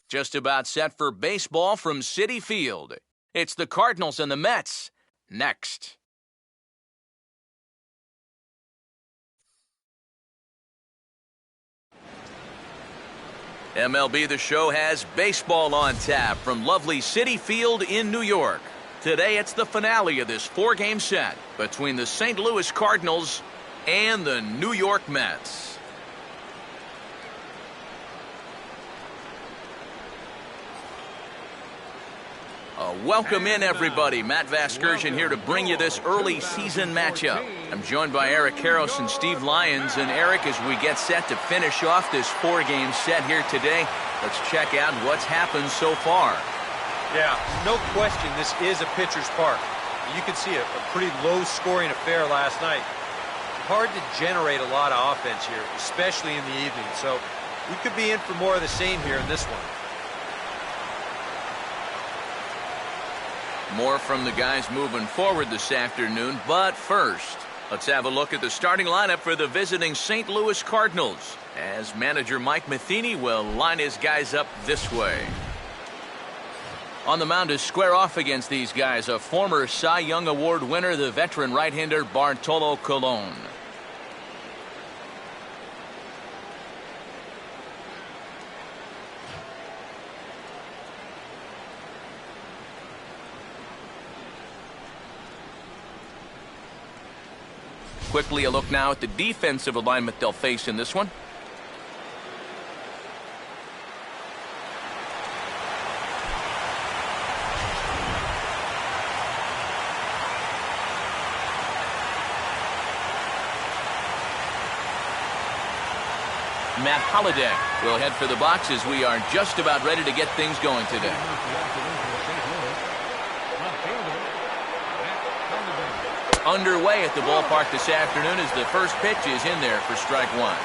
just about set for baseball from Citi Field. It's the Cardinals and the Mets next. MLB The Show has baseball on tap from lovely Citi Field in New York. Today it's the finale of this four-game set between the St. Louis Cardinals and the New York Mets. Welcome in, everybody. Matt Vasgersian here to bring you this early season matchup. I'm joined by Eric Karros and Steve Lyons. And Eric, as we get set to finish off this four-game set here today, let's check out what's happened so far. Yeah, no question this is a pitcher's park. You can see a pretty low-scoring affair last night. Hard to generate a lot of offense here, especially in the evening. So we could be in for more of the same here in this one. More from the guys moving forward this afternoon, but first, let's have a look at the starting lineup for the visiting St. Louis Cardinals, as manager Mike Matheny will line his guys up this way. On the mound to square off against these guys, a former Cy Young Award winner, the veteran right-hander Bartolo Colon. Quickly a look now at the defensive alignment they'll face in this one. Matt Holliday will head for the box as we are just about ready to get things going today. Underway at the ballpark this afternoon as the first pitch is in there for strike one.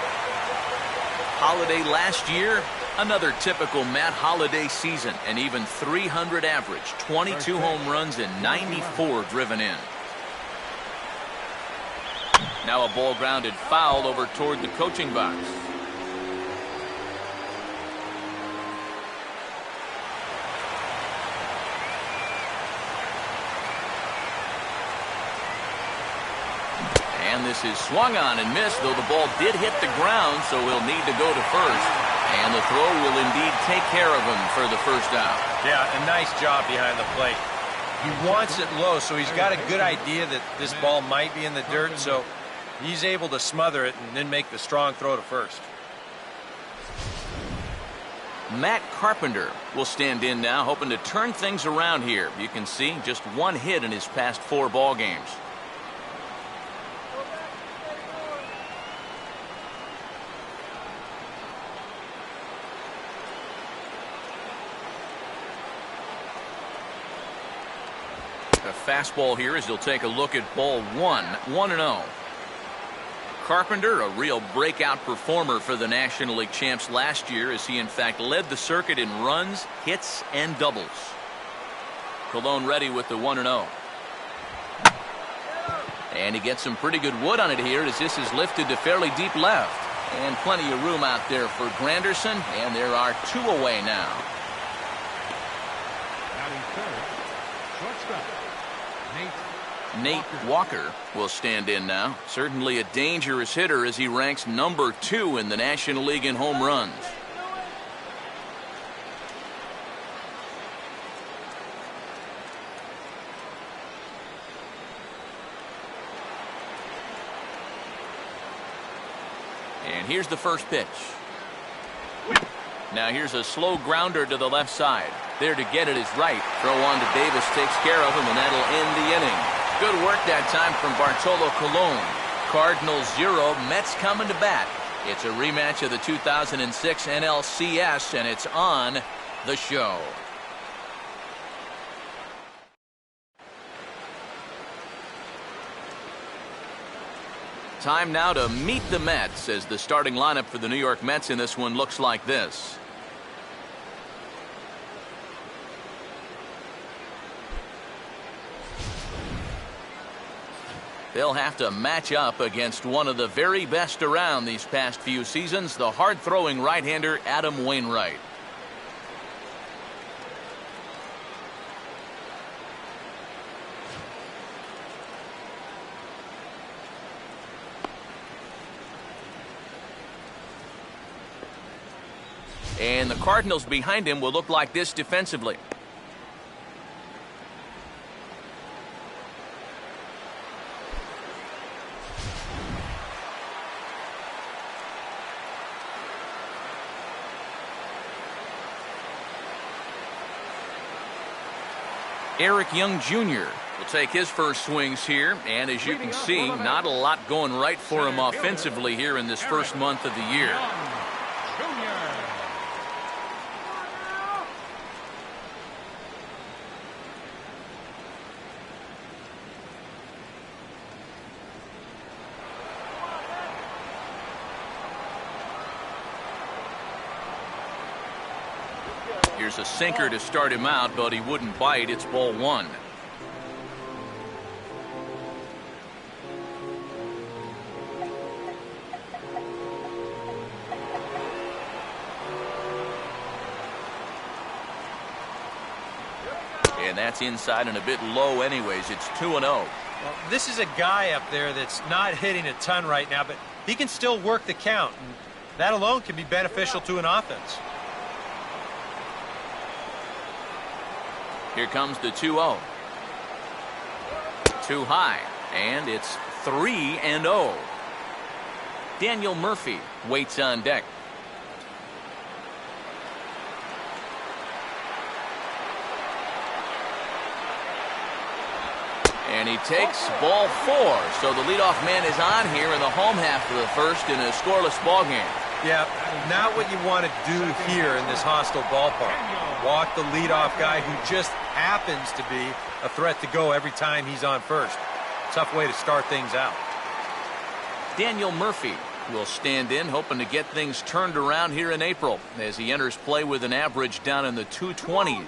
Holliday last year, another typical Matt Holliday season, an even 300 average, 22 home runs and 94 driven in. Now a ball grounded foul over toward the coaching box. And this is swung on and missed, though the ball did hit the ground, so he'll need to go to first. And the throw will indeed take care of him for the first out. Yeah, a nice job behind the plate. He wants it low, so he's got a good idea that this ball might be in the dirt, so he's able to smother it and then make the strong throw to first. Matt Carpenter will stand in now, hoping to turn things around here. You can see just one hit in his past 4 ball games. A fastball here as he'll take a look at ball 1-0. Carpenter, a real breakout performer for the National League champs last year, as he in fact led the circuit in runs, hits, and doubles. Colon ready with the 1-0. And he gets some pretty good wood on it here as this is lifted to fairly deep left. And plenty of room out there for Granderson, and there are 2 away now. Nate Walker will stand in now. Certainly a dangerous hitter as he ranks number 2 in the National League in home runs. And here's the first pitch. Now here's a slow grounder to the left side. There to get it is right. Throw on to Davis takes care of him, and that'll end the inning. Good work that time from Bartolo Colon. Cardinals 0, Mets coming to bat. It's a rematch of the 2006 NLCS, and it's on the show. Time now to meet the Mets as the starting lineup for the New York Mets in this one looks like this. They'll have to match up against one of the very best around these past few seasons, the hard-throwing right-hander Adam Wainwright. And the Cardinals behind him will look like this defensively. Eric Young Jr. will take his first swings here, and as you can see, not a lot going right for him offensively here in this first month of the year. Here's a sinker to start him out, but he wouldn't bite. It's ball one. And that's inside and a bit low anyways. It's 2-0. Well, this is a guy up there that's not hitting a ton right now, but he can still work the count. And that alone can be beneficial to an offense. Here comes the 2-0. Too high, and it's 3-0. Daniel Murphy waits on deck. And he takes ball four. So the leadoff man is on here in the home half of the first in a scoreless ball game. Yeah, not what you want to do here in this hostile ballpark. Walk the leadoff guy who just happens to be a threat to go every time he's on first. Tough way to start things out. Daniel Murphy will stand in, hoping to get things turned around here in April as he enters play with an average down in the 220s.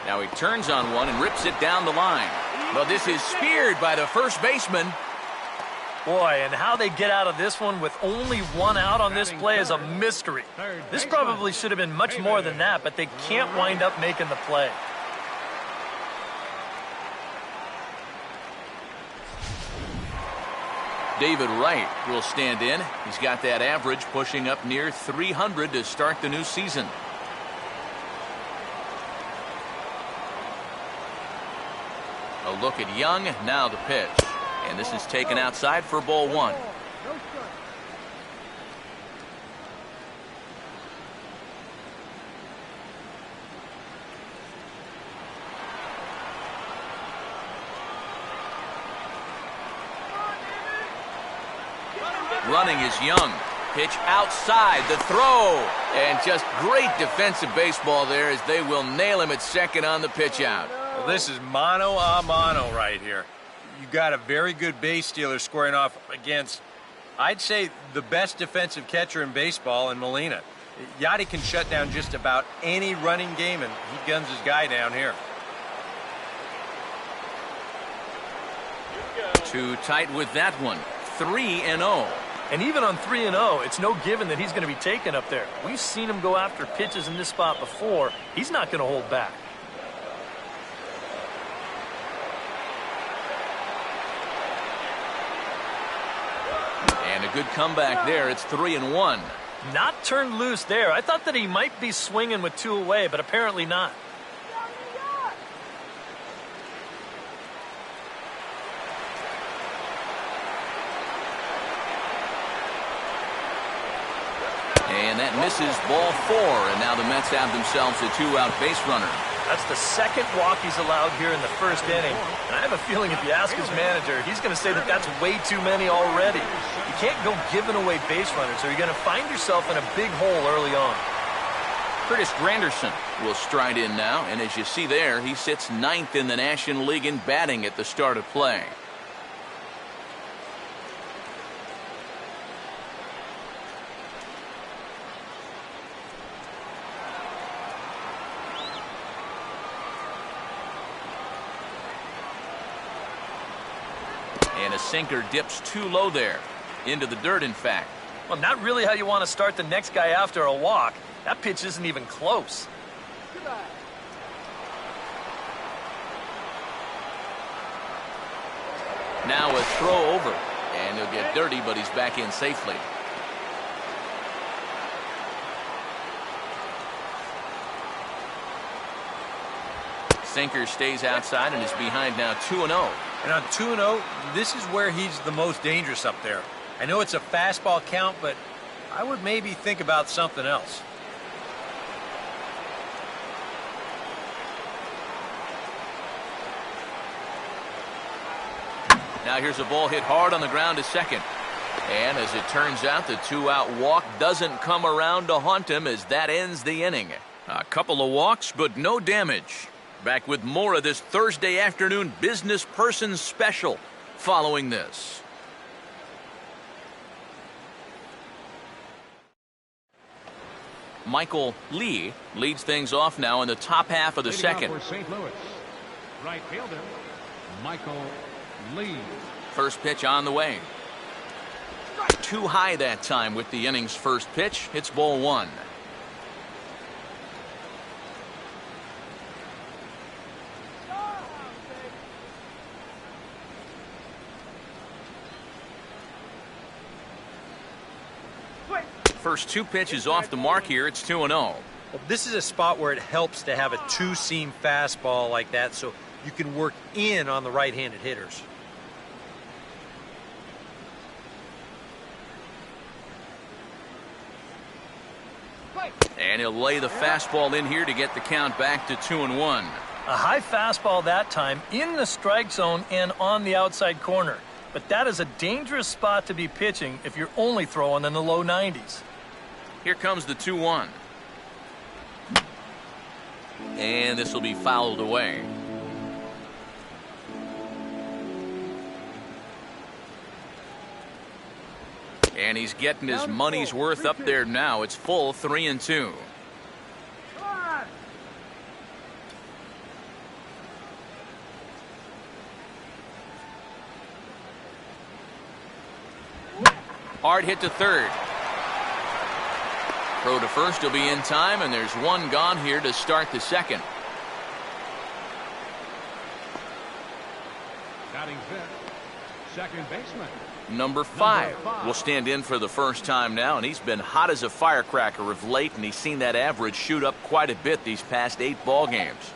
Now he turns on one and rips it down the line. Well, this is speared by the first baseman. Boy, and how they get out of this one with only one out on this play is a mystery. This probably should have been much more than that, but they can't wind up making the play. David Wright will stand in. He's got that average pushing up near 300 to start the new season. A look at Young, now the pitch. And this is taken outside for ball one. Running is Young. Pitch outside, the throw. And just great defensive baseball there as they will nail him at second on the pitch out. Well, this is mano a mano right here. You got a very good base stealer squaring off against, I'd say, the best defensive catcher in baseball in Molina. Yachty can shut down just about any running game, and he guns his guy down here. Too tight with that one. 3-0. And even on 3-0, it's no given that he's going to be taken up there. We've seen him go after pitches in this spot before. He's not going to hold back. And a good comeback there. It's 3-1. Not turned loose there. I thought that he might be swinging with two away, but apparently not. And that misses ball four. And now the Mets have themselves a two-out base runner. That's the second walk he's allowed here in the first inning. And I have a feeling if you ask his manager, he's going to say that that's way too many already. You can't go giving away base runners, or you're going to find yourself in a big hole early on. Curtis Granderson will stride in now. And as you see there, he sits ninth in the National League in batting at the start of play. And a sinker dips too low there. Into the dirt, in fact. Well, not really how you want to start the next guy after a walk. That pitch isn't even close. Now a throw over, and he'll get dirty, but he's back in safely. Sinker stays outside and is behind now 2-0. And on 2-0, this is where he's the most dangerous up there. I know it's a fastball count, but I would maybe think about something else. Now here's a ball hit hard on the ground to second. And as it turns out, the 2-out walk doesn't come around to haunt him as that ends the inning. A couple of walks, but no damage. Back with more of this Thursday afternoon business person special following this. Michael Lee leads things off now in the top half of the second. For St. Louis, right fielder, Michael Lee. First pitch on the way. Too high that time with the inning's first pitch. It's ball one. First two pitches off the mark here. It's 2-0. Well, this is a spot where it helps to have a two-seam fastball like that so you can work in on the right-handed hitters. And he'll lay the fastball in here to get the count back to 2-1. A high fastball that time in the strike zone and on the outside corner. But that is a dangerous spot to be pitching if you're only throwing in the low 90s. Here comes the 2-1. And this will be fouled away. And he's getting his money's worth up there now. It's full 3-2. Hard hit to third. Throw to first will be in time, and there's one gone here to start the second. Batting fifth, second baseman. Number 5 will stand in for the first time now, and he's been hot as a firecracker of late, and he's seen that average shoot up quite a bit these past 8 ball games.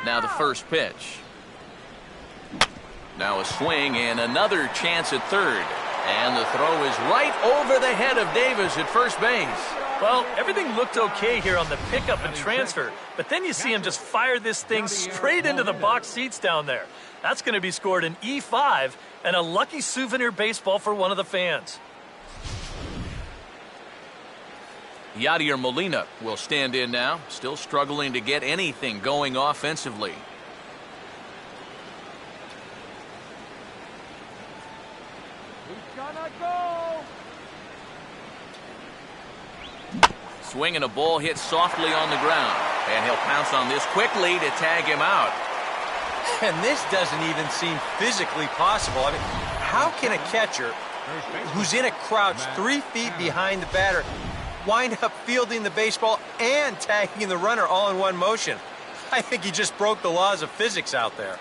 Now the first pitch. Now a swing and another chance at third. And the throw is right over the head of Davis at first base. Well, everything looked okay here on the pickup and transfer, but then you see him just fire this thing straight into the box seats down there. That's going to be scored an E5 and a lucky souvenir baseball for one of the fans. Yadier Molina will stand in now, still struggling to get anything going offensively. Swing and a ball hit softly on the ground. And he'll pounce on this quickly to tag him out. And this doesn't even seem physically possible. I mean, how can a catcher who's in a crouch 3 feet behind the batter wind up fielding the baseball and tagging the runner all in one motion? I think he just broke the laws of physics out there.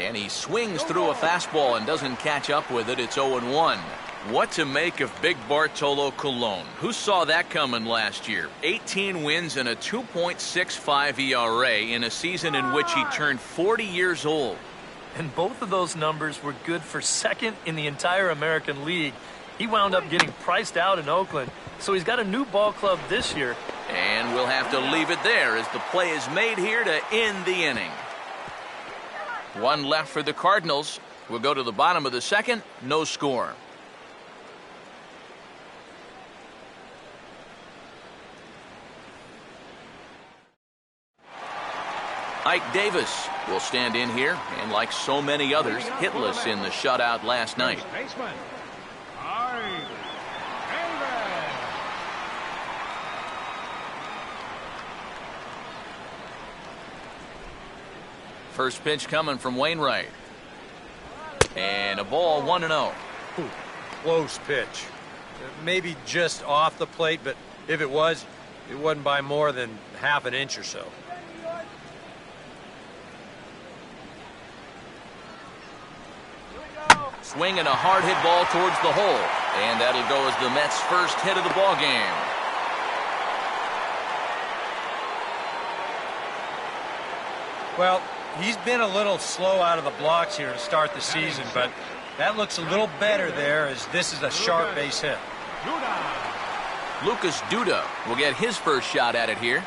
And he swings through a fastball and doesn't catch up with it. It's 0-1. What to make of Big Bartolo Colon? Who saw that coming last year? 18 wins and a 2.65 ERA in a season in which he turned 40 years old. And both of those numbers were good for second in the entire American League. He wound up getting priced out in Oakland, so he's got a new ball club this year. And we'll have to leave it there as the play is made here to end the inning. One left for the Cardinals. We'll go to the bottom of the second. No score. Ike Davis will stand in here, and like so many others, hitless in the shutout last night. Baseman, First pitch coming from Wainwright. And a ball 1-0. Close pitch. Maybe just off the plate, but if it was, it wasn't by more than half an inch or so. Swinging a hard hit ball towards the hole. And that'll go as the Mets' first hit of the ball game. Well, he's been a little slow out of the blocks here to start the season, but that looks a little better there as this is a sharp base hit. Lucas Duda will get his first shot at it here.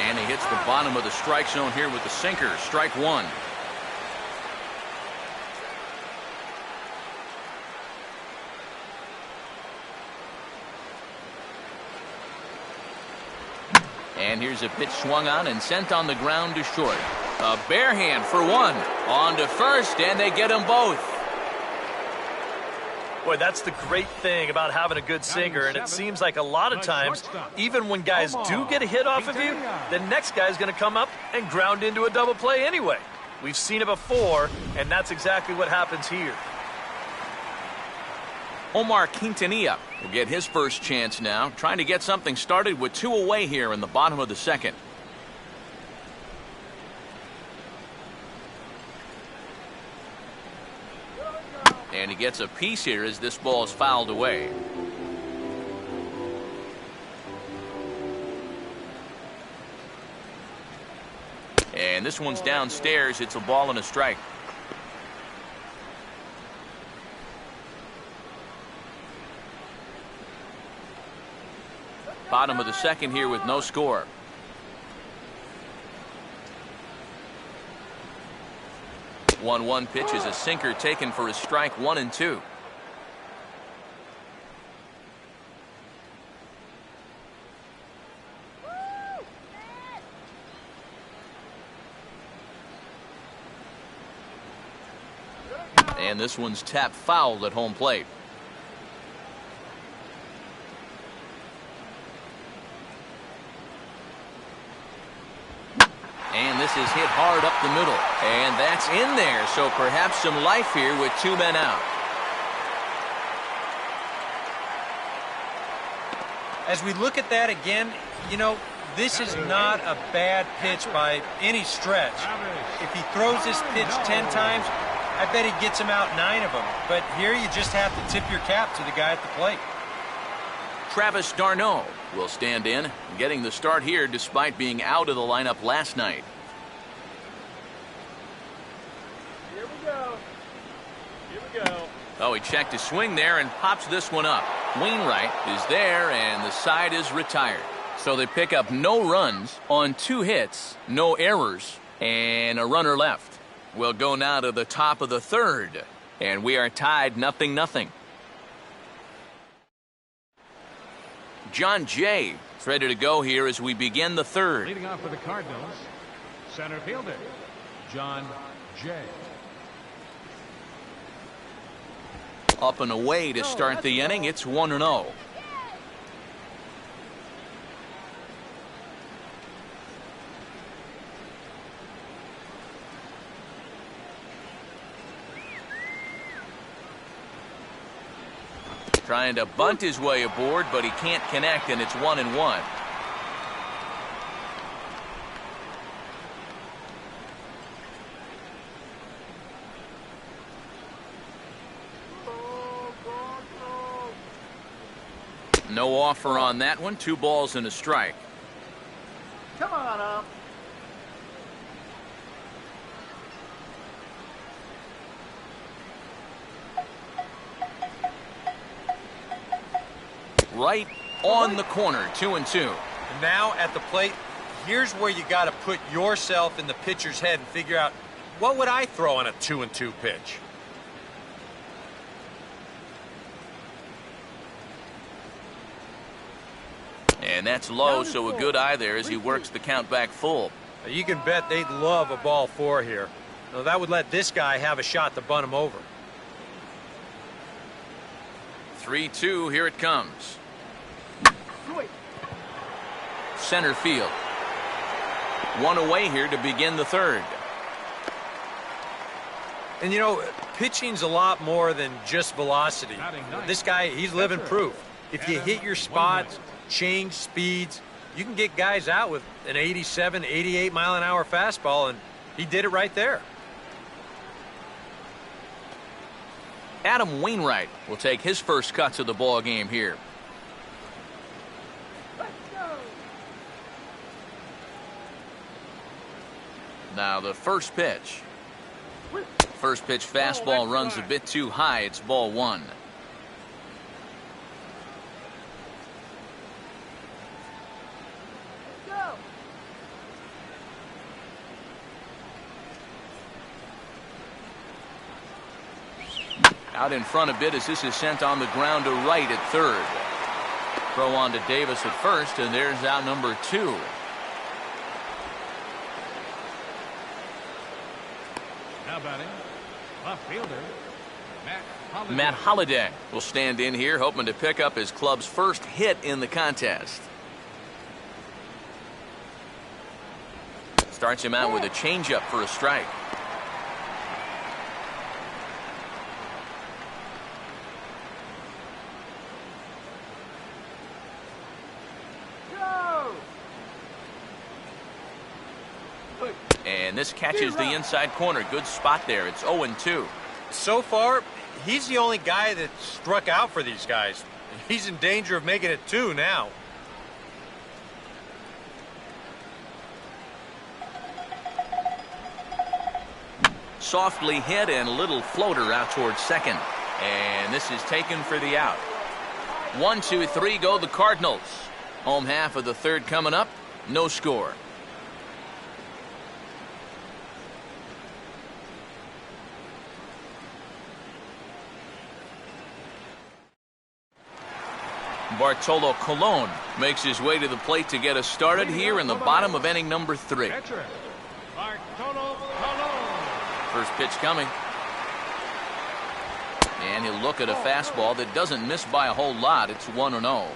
And he hits the bottom of the strike zone here with the sinker. Strike one. And here's a pitch swung on and sent on the ground to short. A bare hand for one. On to first, and they get them both. Boy, that's the great thing about having a good sinker, and it seems like a lot of times, even when guys do get a hit off of you, the next guy's going to come up and ground into a double play anyway. We've seen it before, and that's exactly what happens here. Omar Quintanilla will get his first chance now, trying to get something started with two away here in the bottom of the second. And he gets a piece here as this ball is fouled away. And this one's downstairs. It's a ball and a strike. Bottom of the second here with no score. One pitch is a sinker taken for a strike, 1-2. And this one's tapped foul at home plate. And this is hit hard up the middle. And that's in there, so perhaps some life here with two men out. As we look at that again, you know, this is not a bad pitch by any stretch. If he throws this pitch 10 times, I bet he gets him out 9 of them. But here you just have to tip your cap to the guy at the plate. Travis d'Arnaud will stand in, getting the start here despite being out of the lineup last night. Here we go. Here we go. Oh, he checked his swing there and pops this one up. Wainwright is there, and the side is retired. So they pick up no runs on 2 hits, no errors, and a runner left. We'll go now to the top of the third, and we are tied 0-0. John Jay is ready to go here as we begin the third. Leading off for the Cardinals, center fielder, John Jay. Up and away to start the inning. It's 1-0. Trying to bunt his way aboard, but he can't connect, and it's 1-1. No offer on that one. 2 balls and a strike. Come on up. Right on the corner, 2-2. And now at the plate, here's where you got to put yourself in the pitcher's head and figure out, what would I throw on a 2-2 pitch? And that's low, so a good eye there as he works the count back full. You can bet they'd love a ball 4 here. Now, that would let this guy have a shot to bunt him over. 3-2, here it comes. Center field. One away here to begin the third. And you know, pitching's a lot more than just velocity. This guy, he's living proof. If you hit your spots, change speeds, you can get guys out with an 87, 88 mile an hour fastball, and he did it right there. Adam Wainwright will take his first cuts of the ball game here. Now the first pitch. First pitch fastball runs a bit too high. It's ball 1. Out in front a bit as this is sent on the ground to right at third. Throw on to Davis at first, and there's out number 2. Now batting, left fielder, Matt Holliday will stand in here, hoping to pick up his club's first hit in the contest. Starts him out with a changeup for a strike. And this catches the inside corner. Good spot there. It's 0-2. So far, he's the only guy that struck out for these guys. He's in danger of making it 2 now. Softly hit and a little floater out towards second. And this is taken for the out. 1, 2, 3 go the Cardinals. Home half of the third coming up. No score. Bartolo Colon makes his way to the plate to get us started here in the bottom of inning number 3. catcher, Bartolo Colon. First pitch coming. And he'll look at a fastball that doesn't miss by a whole lot. It's 1-0.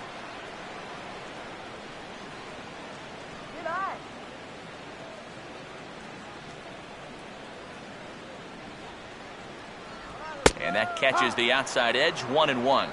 And that catches the outside edge. 1-1.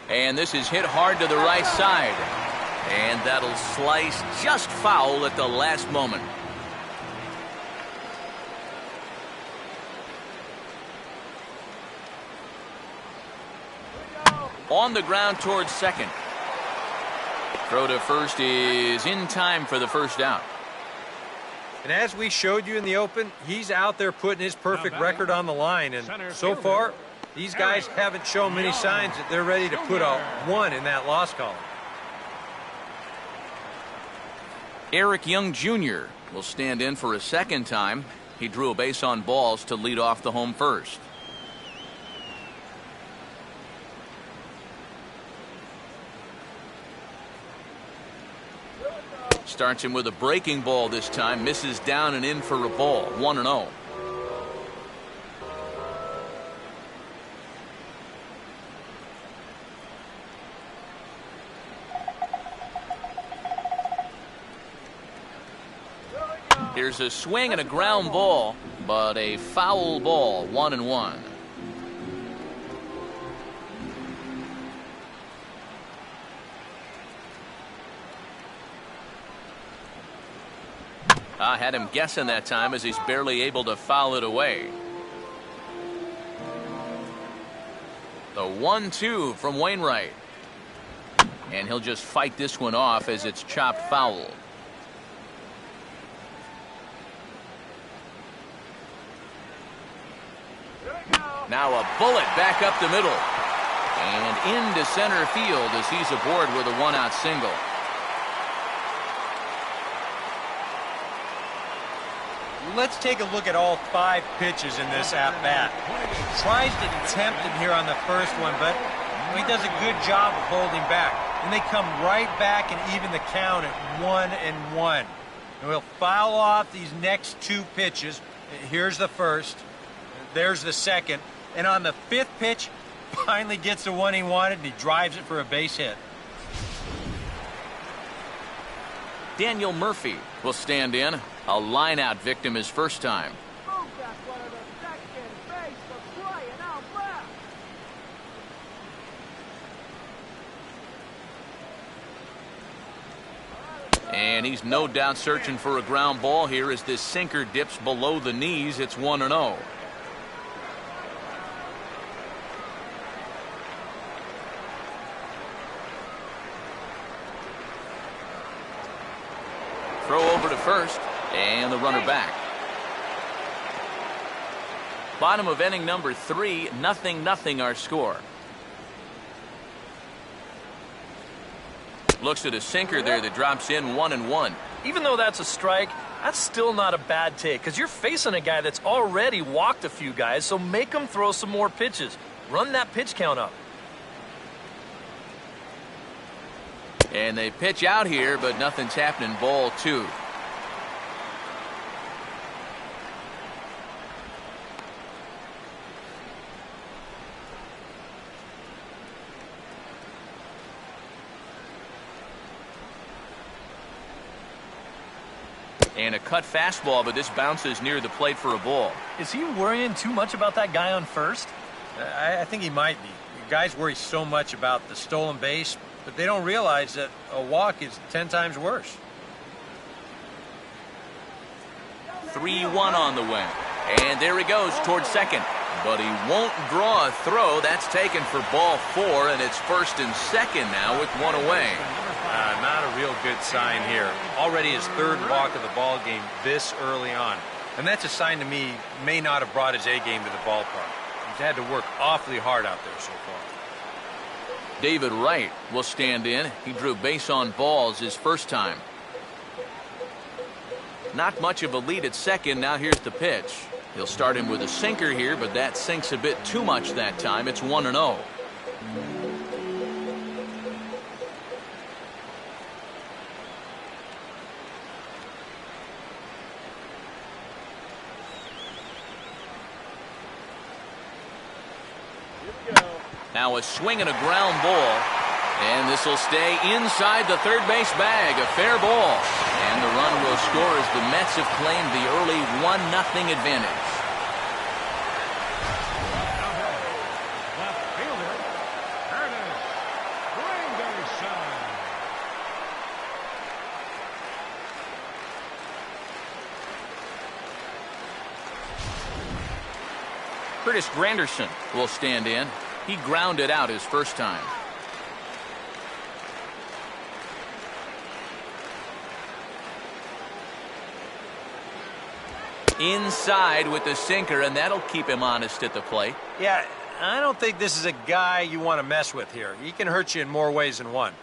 And this is hit hard to the right side. And that'll slice just foul at the last moment. On the ground towards second. Throw to first is in time for the first out. And as we showed you in the open, he's out there putting his perfect record on the line. And so far, these guys haven't shown many signs that they're ready to put a 1 in that loss column. Eric Young Jr. will stand in for a second time. He drew a base on balls to lead off the home first. Starts him with a breaking ball this time. Misses down and in for a ball. 1-0. Here's a swing and a ground ball, but a foul ball. 1-1. I had him guessing that time as he's barely able to foul it away. The 1-2 from Wainwright. And he'll just fight this one off as it's chopped foul. Now a bullet back up the middle. And into center field as he's aboard with a 1-out single. Let's take a look at all 5 pitches in this at-bat. Tries to tempt him here on the first one, but he does a good job of holding back. And they come right back and even the count at 1-1. And we'll foul off these next 2 pitches. Here's the first. There's the second. And on the 5th pitch, finally gets the one he wanted, and he drives it for a base hit. Daniel Murphy will stand in. A line-out victim his first time. Move that one to the second base for crying out loud. And he's no doubt searching for a ground ball here as this sinker dips below the knees. It's 1-0. Throw over to first, and the runner back. Bottom of inning number 3, 0-0 our score. Looks at a sinker there that drops in 1-1. Even though that's a strike, that's still not a bad take because you're facing a guy that's already walked a few guys, so make him throw some more pitches. Run that pitch count up. And they pitch out here, but nothing's happening. Ball 2. And a cut fastball, but this bounces near the plate for a ball. Is he worrying too much about that guy on first? I think he might be. Guys worry so much about the stolen base, but they don't realize that a walk is 10 times worse. 3-1 on the way. And there he goes towards second. But he won't draw a throw. That's taken for ball 4, and it's first and second now with 1 away. Not a real good sign here. Already his 3rd walk of the ball game this early on. And that's a sign to me he may not have brought his A game to the ballpark. He's had to work awfully hard out there so far. David Wright will stand in. He drew base on balls his first time. Not much of a lead at second. Now here's the pitch. He'll start him with a sinker here, but that sinks a bit too much that time. It's 1-0. Now a swing and a ground ball. And this will stay inside the third base bag. A fair ball. And the run will score as the Mets have claimed the early 1-0 advantage. Left fielder, Curtis. Granderson. Curtis Granderson will stand in. He grounded out his first time. Inside with the sinker, and that'll keep him honest at the plate. Yeah, I don't think this is a guy you want to mess with here. He can hurt you in more ways than one.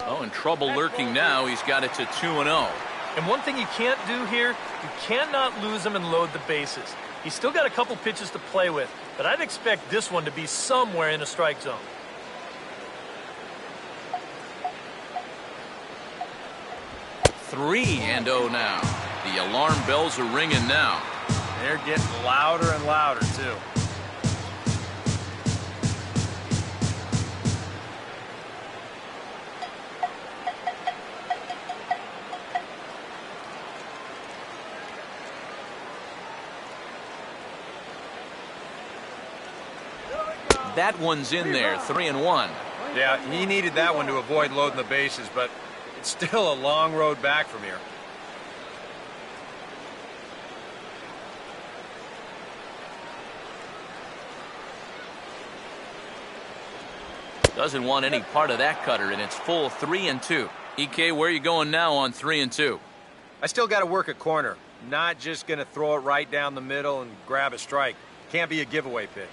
Oh, and trouble lurking now. He's got it to 2-0. And one thing you can't do here, you cannot lose him and load the bases. He's still got a couple pitches to play with, but I'd expect this one to be somewhere in a strike zone. Three and 0 now. The alarm bells are ringing now. They're getting louder and louder, too. That one's in there, 3-1. Yeah, he needed that one to avoid loading the bases, but it's still a long road back from here. Doesn't want any part of that cutter, and it's full 3-2. EK, where are you going now on 3-2? I still got to work a corner. Not just going to throw it right down the middle and grab a strike. Can't be a giveaway pitch.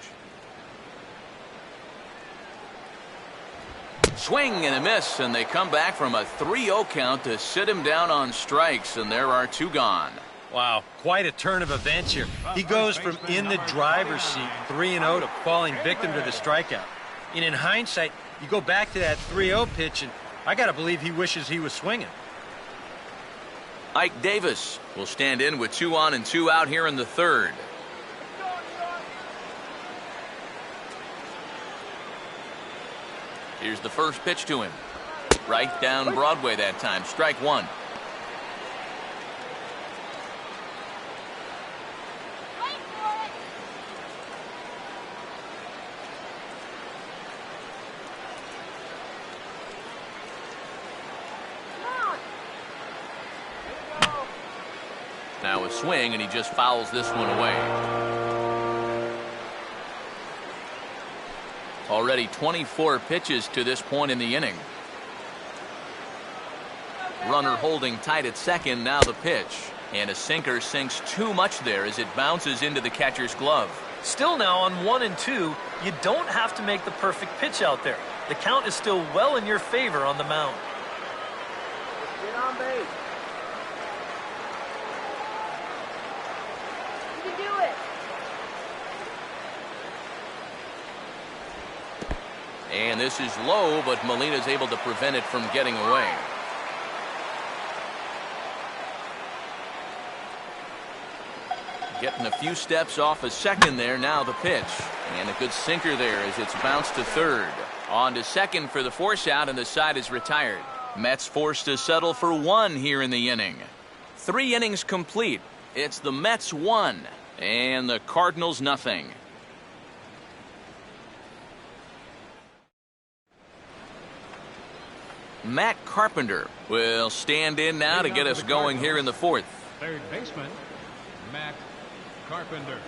Swing and a miss, and they come back from a 3-0 count to sit him down on strikes, and there are 2 gone. Wow, quite a turn of events here. He goes from in the driver's seat 3-0 to falling victim to the strikeout. And in hindsight, you go back to that 3-0 pitch, and I got to believe he wishes he was swinging. Ike Davis will stand in with 2 on and 2 out here in the 3rd. Here's the first pitch to him. Right down Broadway that time. Strike 1. Now a swing, and he just fouls this one away. Already 24 pitches to this point in the inning. Runner holding tight at second. Now the pitch. And a sinker sinks too much there as it bounces into the catcher's glove. Still now on 1 and 2, you don't have to make the perfect pitch out there. The count is still well in your favor on the mound. Get on base. You can do it. And this is low, but Molina's able to prevent it from getting away. Getting a few steps off a second there. Now the pitch. And a good sinker there as it's bounced to third. On to second for the force out, and the side is retired. Mets forced to settle for 1 here in the inning. 3 innings complete. It's the Mets 1 and the Cardinals nothing. Matt Carpenter will stand in now to get us going here in the 4th. Third baseman, Matt Carpenter.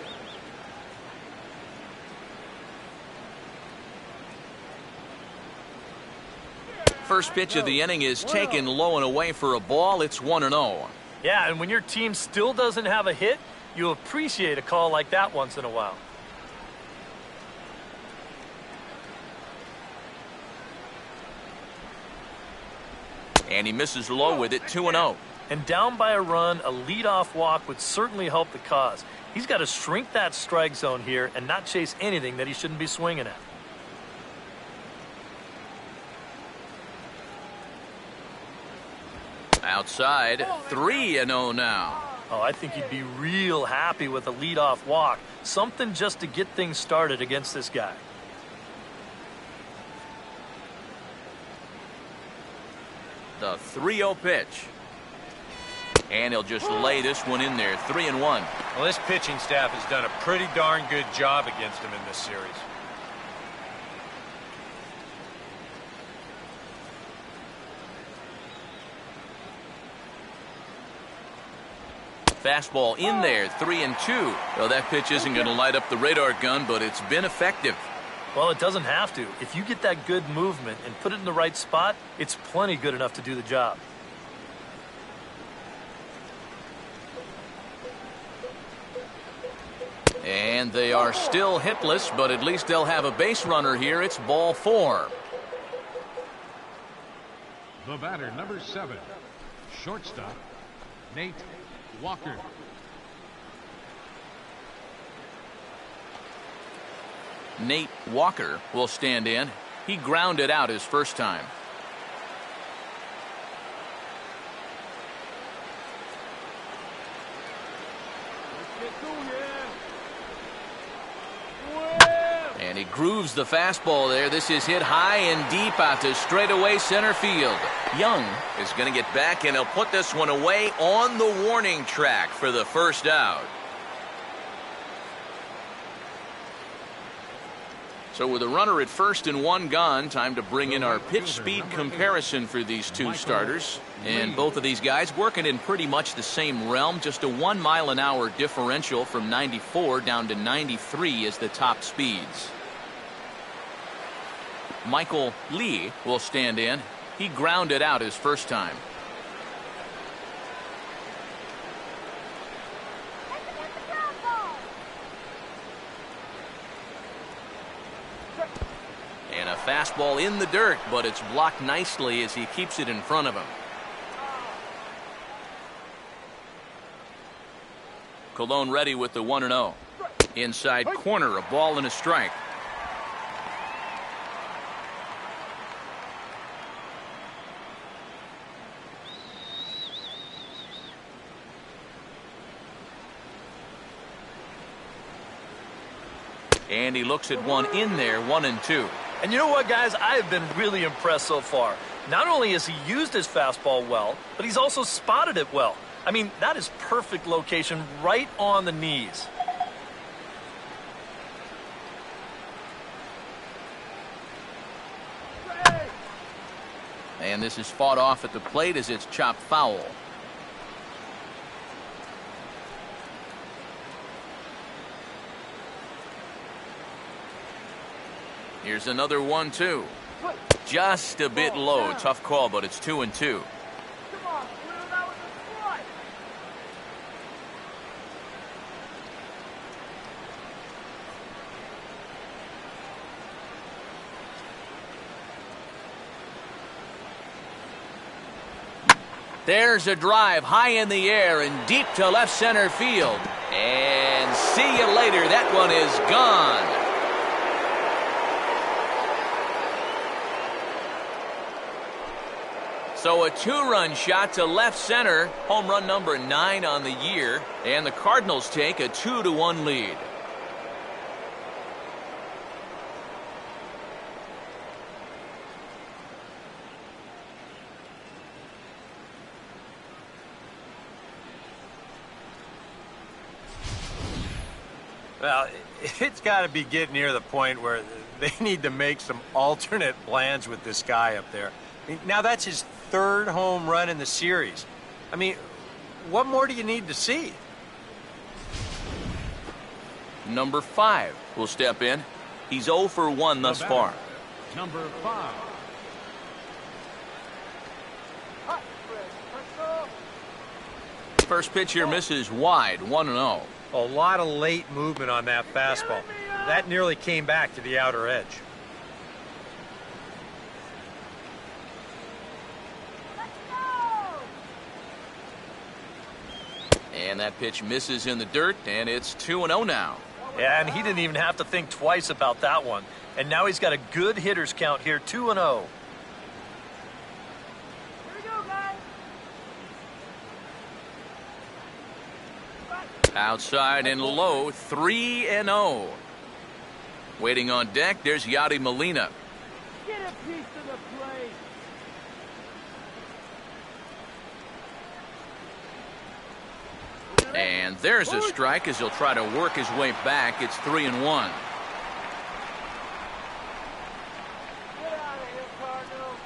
First pitch of the inning is taken low and away for a ball. It's 1-0. Yeah, and when your team still doesn't have a hit, you appreciate a call like that once in a while. And he misses low with it. 2-0. And down by a run, a leadoff walk would certainly help the cause. He's got to shrink that strike zone here and not chase anything that he shouldn't be swinging at. Outside, 3-0 now. Oh, I think he'd be real happy with a leadoff walk. Something just to get things started against this guy. The 3-0 pitch. And he'll just lay this one in there. 3-1. Well, this pitching staff has done a pretty darn good job against him in this series. Fastball in there. 3-2. Well, that pitch isn't going to light up the radar gun, but it's been effective. Well, it doesn't have to. If you get that good movement and put it in the right spot, it's plenty good enough to do the job. And they are still hitless, but at least they'll have a base runner here. It's ball 4. The batter, number 7, shortstop, Nate Walker. Nate Walker will stand in. He grounded out his first time. And he grooves the fastball there. This is hit high and deep out to straightaway center field. Young is going to get back, and he'll put this one away on the warning track for the first out. So with a runner at first and 1 gone, time to bring in our pitch speed comparison for these 2 starters. And both of these guys working in pretty much the same realm. Just a 1 mile an hour differential from 94 down to 93 as the top speeds. Michael Lee will stand in. He grounded out his first time. And a Fastball in the dirt, but it's blocked nicely as he keeps it in front of him. Colon ready with the 1-0. Inside corner, a ball and a strike. And he looks at one in there, 1-2. And you know what, guys? I have been really impressed so far. Not only has he used his fastball well, but he's also spotted it well. I mean, that is perfect location right on the knees. And this is fought off at the plate as it's chopped foul. Here's another 1-2. Just a bit low. Tough call, but it's 2-2. Come on, Blue, that was a strike. There's a drive high in the air and deep to left center field. And see you later. That one is gone. So a 2-run shot to left center, home run number 9 on the year, and the Cardinals take a 2-1 lead. Well, it's got to be getting near the point where they need to make some alternate plans with this guy up there. I mean, now that's his 3rd home run in the series. I mean, what more do you need to see? Number 5 will step in. He's 0 for 1 thus far. Number 5. First pitch here misses wide, 1-0. A lot of late movement on that fastball. That nearly came back to the outer edge. And that pitch misses in the dirt, and it's 2-0 now. Yeah, and he didn't even have to think twice about that one. And now he's got a good hitters count here, 2-0. Here we go, guys. Outside and low, 3-0. Waiting on deck, there's Yadi Molina. Get a piece of the plate. And there's a strike as he'll try to work his way back. It's 3-1. Get out of here, Cardinals.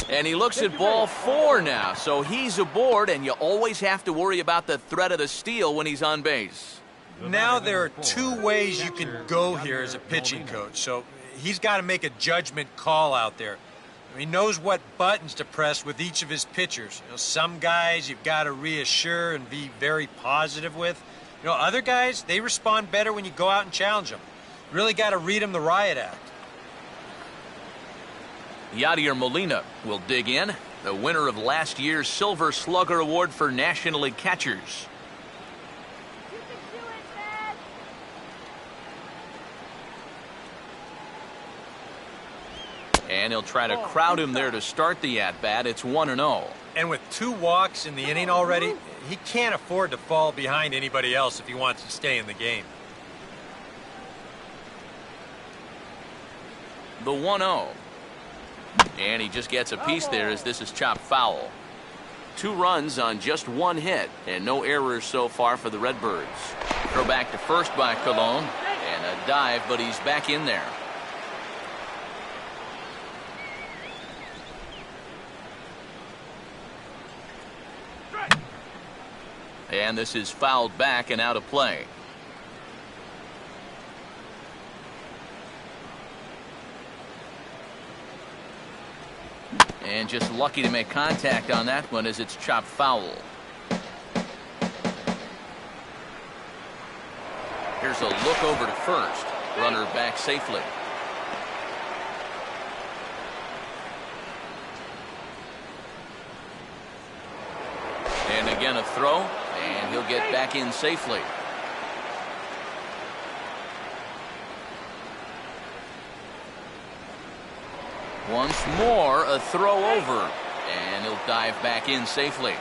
And he looks at ball 4 now, so he's aboard, and you always have to worry about the threat of the steal when he's on base. Now there are 2 ways you can go here as a pitching coach, so he's got to make a judgment call out there. He knows what buttons to press with each of his pitchers. You know, some guys you've got to reassure and be very positive with. You know, other guys, they respond better when you go out and challenge them. Really got to read them the riot act. Yadier Molina will dig in, the winner of last year's Silver Slugger Award for National League catchers. You can do it, man. And he'll try to crowd him there to start the at-bat. It's 1-0. And with 2 walks in the inning already, he can't afford to fall behind anybody else if he wants to stay in the game. The 1-0. And he just gets a piece there as this is chopped foul. 2 runs on just 1 hit, and no errors so far for the Redbirds. Throw back to first by Colon, and a dive, but he's back in there. And this is fouled back and out of play. And just lucky to make contact on that one as it's chopped foul. Here's a look over to first. Runner back safely. And again a throw, and he'll get back in safely. Once more, a throw over, and he'll dive back in safely.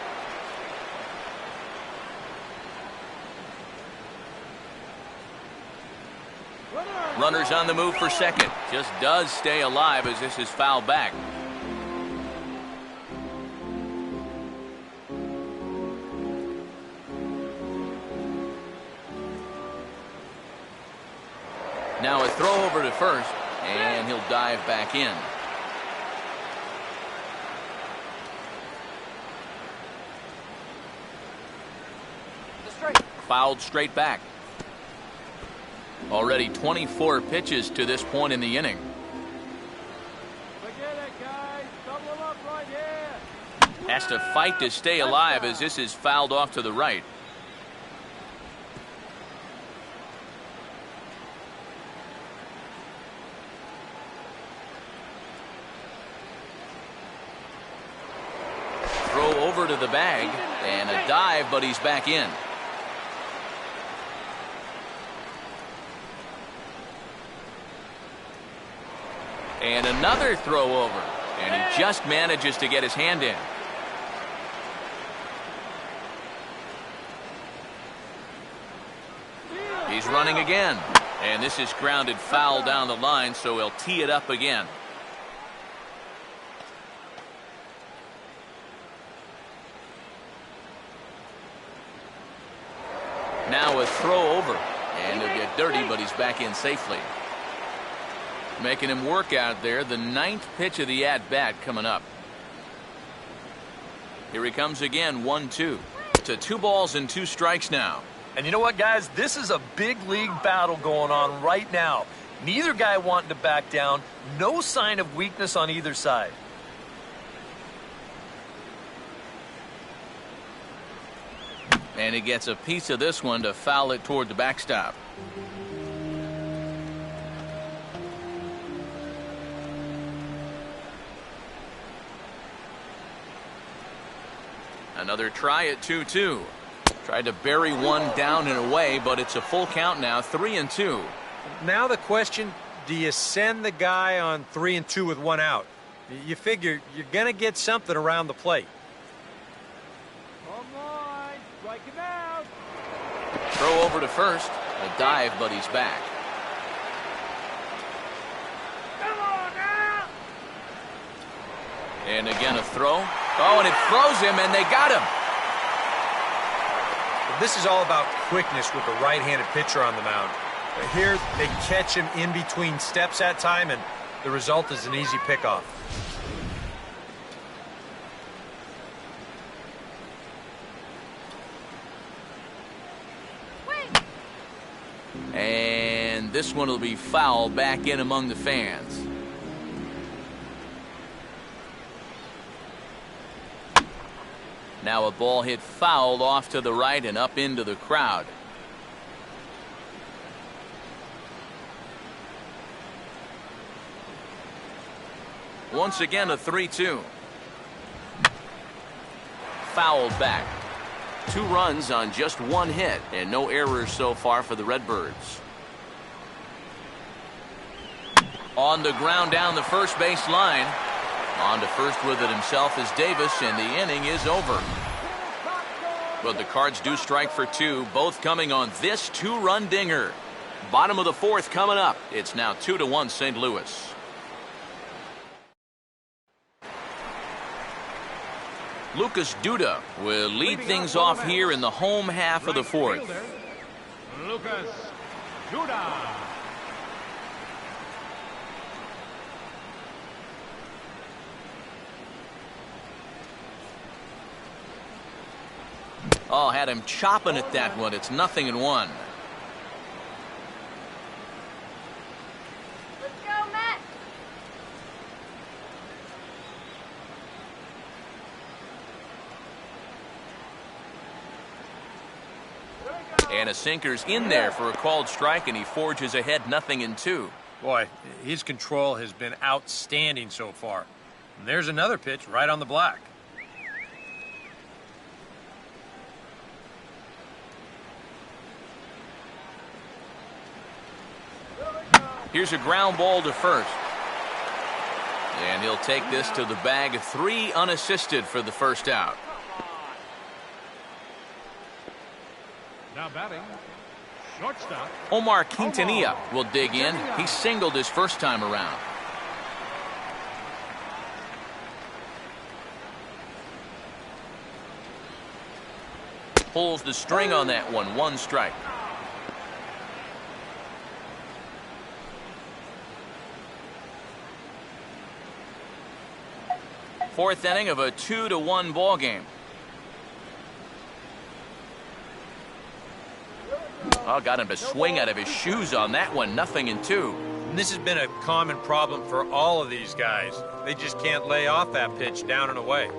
Runners on the move for second. Just does stay alive as this is fouled back. Now a throw over to first, and he'll dive back in. Fouled straight back. Already 24 pitches to this point in the inning. Forget it, guys. Double up right here. Has to fight to stay alive as this is fouled off to the right. Throw over to the bag, and a dive, but he's back in. And another throw over, and he just manages to get his hand in. He's running again, and this is grounded foul down the line, so he'll tee it up again. Now a throw over, and he'll get dirty, but he's back in safely. Making him work out there. The 9th pitch of the at-bat coming up. Here he comes again, 1-2. To 2 balls and 2 strikes now. And you know what, guys? This is a big league battle going on right now. Neither guy wanting to back down. No sign of weakness on either side. And he gets a piece of this one to foul it toward the backstop. Another try at 2-2. Tried to bury one down and away, but it's a full count now, 3-2. Now the question, do you send the guy on 3-2 with 1 out? You figure you're going to get something around the plate. Come on. Strike him out. Throw over to first. A dive, but he's back. Come on now. And again a throw. Oh, and it throws him, and they got him. This is all about quickness with the right-handed pitcher on the mound. Here, they catch him in between steps that time, and the result is an easy pickoff. And this one will be fouled back in among the fans. Now a ball hit fouled off to the right and up into the crowd. Once again a 3-2. Fouled back. 2 runs on just 1 hit and no errors so far for the Redbirds. On the ground down the first base line. On to first with it himself is Davis, and the inning is over. But the Cards do strike for 2, both coming on this 2-run dinger. Bottom of the 4th coming up. It's now 2-1 St. Louis. Lucas Duda will lead things off here in the home half of the 4th. Lucas Duda. Oh, had him chopping at that one. It's 0-1. Let's go, Matt. Here we go. And a sinker's in there for a called strike, and he forges ahead 0-2. Boy, his control has been outstanding so far. And there's another pitch right on the black. Here's a ground ball to first. And he'll take this to the bag. 3 unassisted for the first out. Now batting, shortstop. Omar Quintanilla will dig in. He singled his first time around. Pulls the string on that one. 1 strike. Fourth inning of a 2-1 ball game. Oh, got him to swing out of his shoes on that one. 0-2. And this has been a common problem for all of these guys. They just can't lay off that pitch down and away.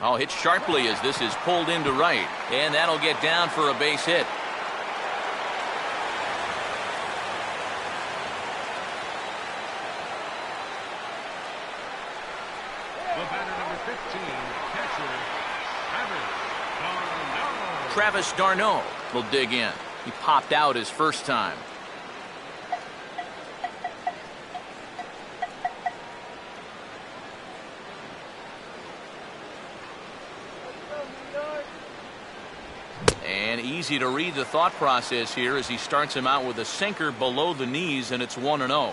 Oh, hit sharply as this is pulled into right. And that'll get down for a base hit. Travis d'Arnaud will dig in. He popped out his first time. And easy to read the thought process here as he starts him out with a sinker below the knees, and it's 1-0.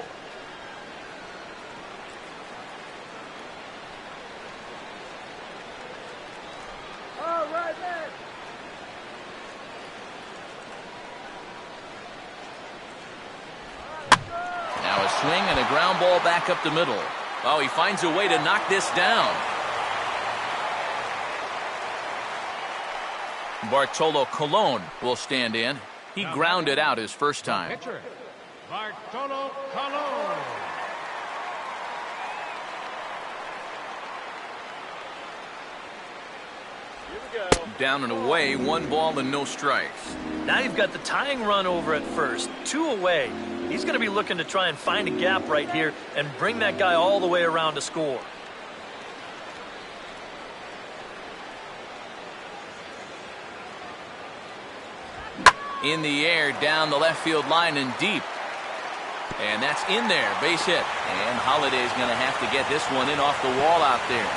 Swing and a ground ball back up the middle. Oh, he finds a way to knock this down. Bartolo Colon will stand in. He grounded out his first time. Pitcher, Bartolo Colon. Down and away, 1 ball and no strikes. Now you've got the tying run over at first. 2 away. He's going to be looking to try and find a gap right here and bring that guy all the way around to score. In the air, down the left field line and deep. And that's in there, base hit. And Holliday's going to have to get this one in off the wall out there.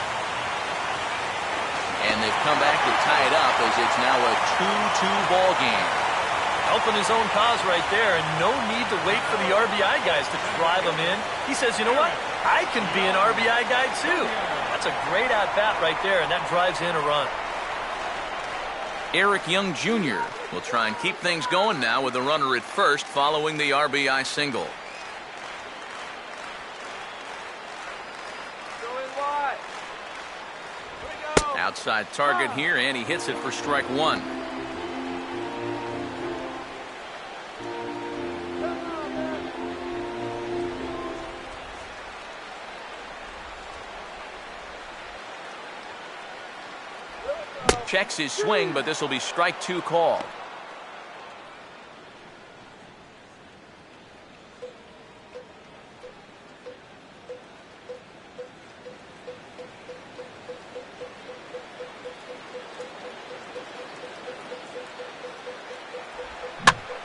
And they've come back to tie it up as it's now a 2-2 ball game. Helping his own cause right there, and no need to wait for the RBI guys to drive him in. He says, you know what? I can be an RBI guy too. That's a great at-bat right there, and that drives in a run. Eric Young Jr. will try and keep things going now with a runner at first following the RBI single. Outside target here, and he hits it for strike 1. Checks his swing, but this will be strike 2 called.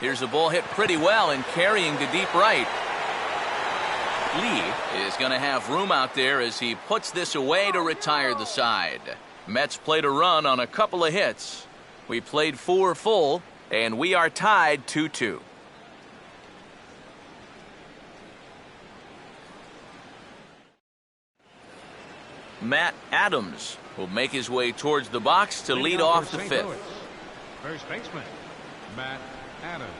Here's a ball hit pretty well and carrying to deep right. Lee is going to have room out there as he puts this away to retire the side. Mets played a run on a couple of hits. We played 4 full, and we are tied 2-2. Matt Adams will make his way towards the box to lead off the 5th. First baseman, Matt Adams.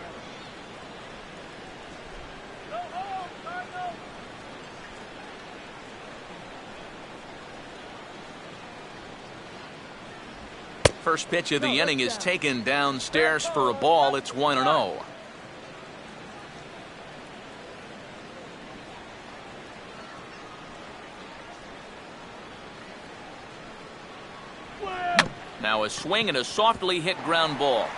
First pitch of the inning is taken downstairs for a ball. It's 1-0. Now a swing and a softly hit ground ball.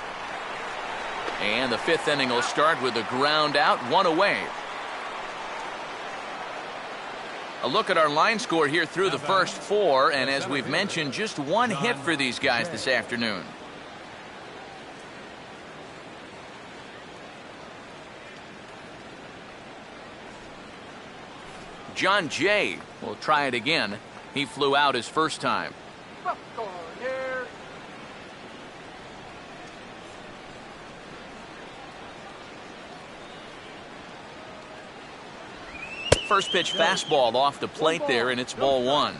And the fifth inning will start with a ground out, one away. A look at our line score here through the first four, and as we've mentioned, just one hit for these guys this afternoon. John Jay will try it again. He flew out his first time. First pitch fastball off the plate there, and it's ball one.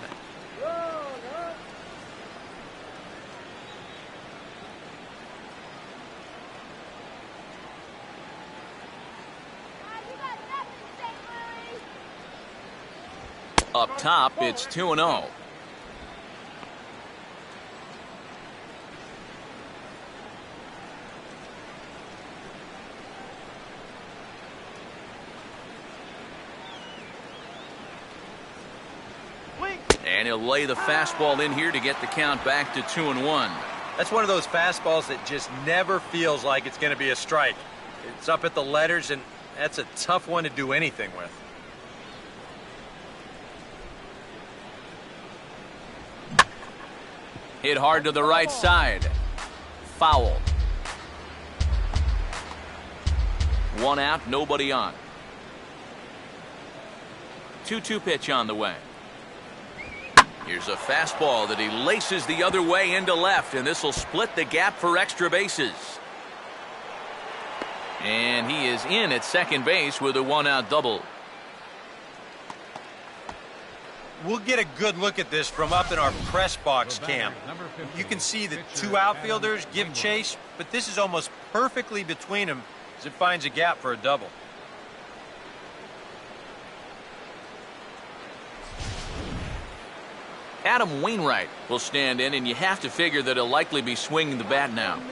Up top, it's 2-0. And he'll lay the fastball in here to get the count back to 2-1. That's one of those fastballs that just never feels like it's going to be a strike. It's up at the letters, and that's a tough one to do anything with. Hit hard to the right side. Foul. One out, nobody on. 2-2 pitch on the way. Here's a fastball that he laces the other way into left, and this will split the gap for extra bases. And he is in at second base with a one-out double. We'll get a good look at this from up in our press box cam. You can see the two outfielders give chase, but this is almost perfectly between them as it finds a gap for a double. Adam Wainwright will stand in, and you have to figure that he'll likely be swinging the bat now.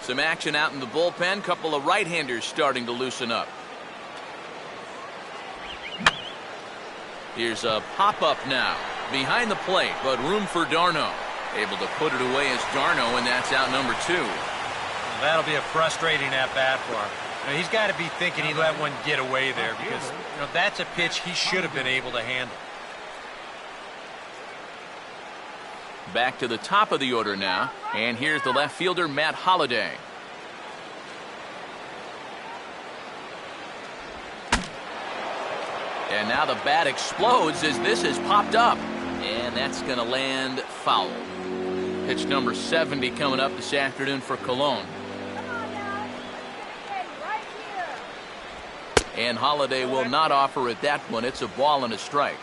Some action out in the bullpen. Couple of right-handers starting to loosen up. Here's a pop-up now. Behind the plate, but room for d'Arnaud. Able to put it away as d'Arnaud, and that's out number 2. That'll be a frustrating at-bat for him. Now, he's got to be thinking he let one get away there because that's a pitch he should have been able to handle. Back to the top of the order now, and here's the left fielder, Matt Holliday. And now the bat explodes as this has popped up, and that's going to land foul. Pitch number 70 coming up this afternoon for Cologne. And Holliday will not offer at that one. It's a ball and a strike.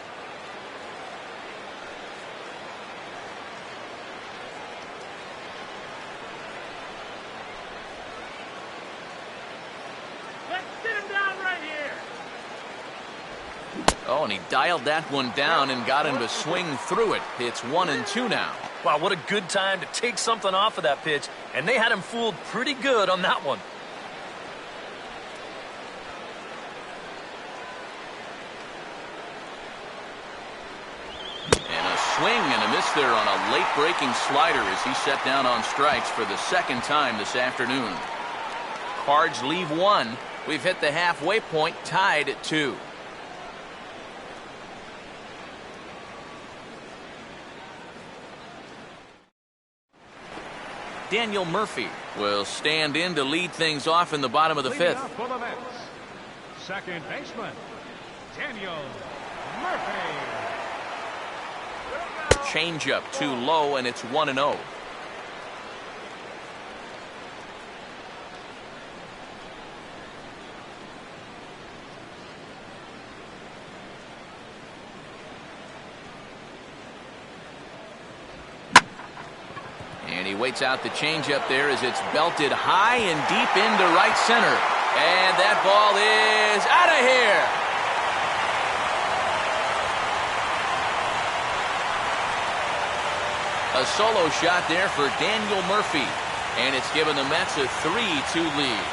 Let's sit him down right here. Oh, and he dialed that one down and got him to swing through it. It's 1-2 now. Wow, what a good time to take something off of that pitch, and they had him fooled pretty good on that one. Swing and a miss there on a late breaking slider as he set down on strikes for the second time this afternoon. Cards leave one. We've hit the halfway point, tied at 2. Daniel Murphy will stand in to lead things off in the bottom of the fifth. For the Mets, second baseman, Daniel Murphy. Changeup too low, and it's 1-0. And he waits out the changeup there as it's belted high and deep into right center. And that ball is out of here. A solo shot there for Daniel Murphy, and it's given the Mets a 3-2 lead.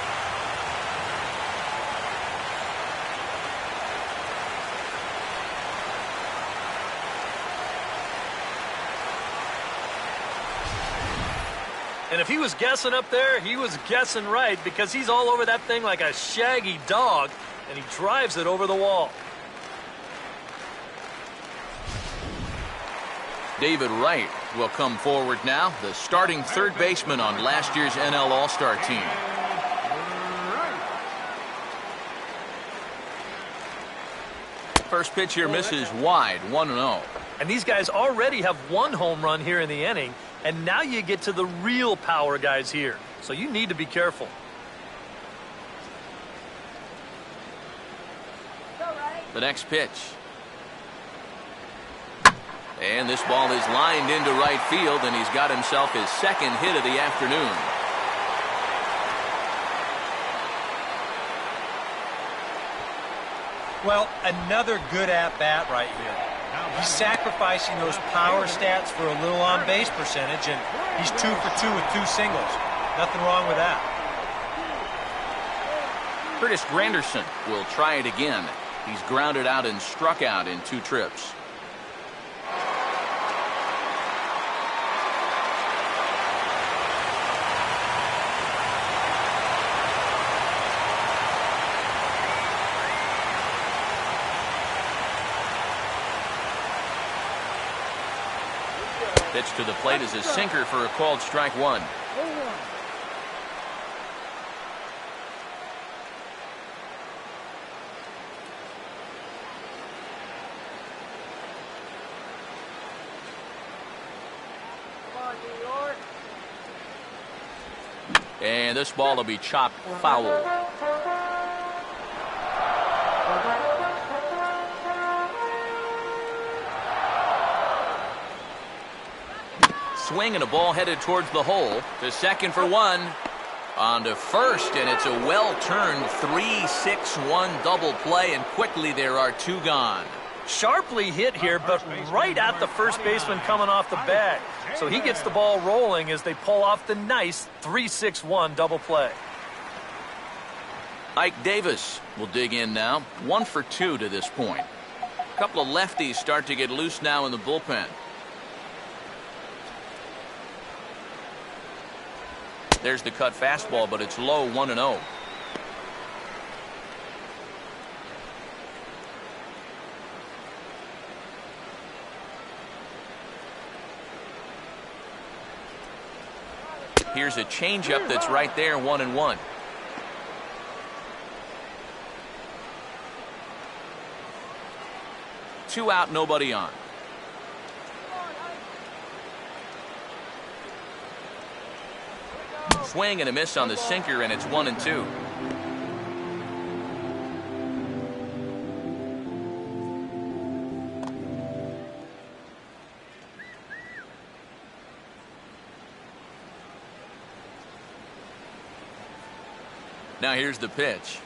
And if he was guessing up there, he was guessing right because he's all over that thing like a shaggy dog, and he drives it over the wall. David Wright will come forward now, the starting third baseman on last year's NL All-Star team. First pitch here misses wide, 1-0. And these guys already have one home run here in the inning, and now you get to the real power guys here. So you need to be careful. The next pitch. And this ball is lined into right field, and he's got himself his second hit of the afternoon. Well, another good at-bat right here. He's sacrificing those power stats for a little on-base percentage, and he's 2 for 2 with 2 singles. Nothing wrong with that. Curtis Granderson will try it again. He's grounded out and struck out in 2 trips. Pitch to the plate is a sinker for a called strike 1. And this ball will be chopped foul. Swing and a ball headed towards the hole. To second for 1. On to first, and it's a well-turned 3-6-1 double play, and quickly there are 2 gone. Sharply hit here, but right at the first baseman coming off the bag. So he gets the ball rolling as they pull off the nice 3-6-1 double play. Ike Davis will dig in now. 1 for 2 to this point. A couple of lefties start to get loose now in the bullpen. There's the cut fastball, but it's low, 1-0. Here's a changeup that's right there, 1-1. Two out, nobody on. Swing and a miss on the sinker, and it's 1-2. Now here's the pitch.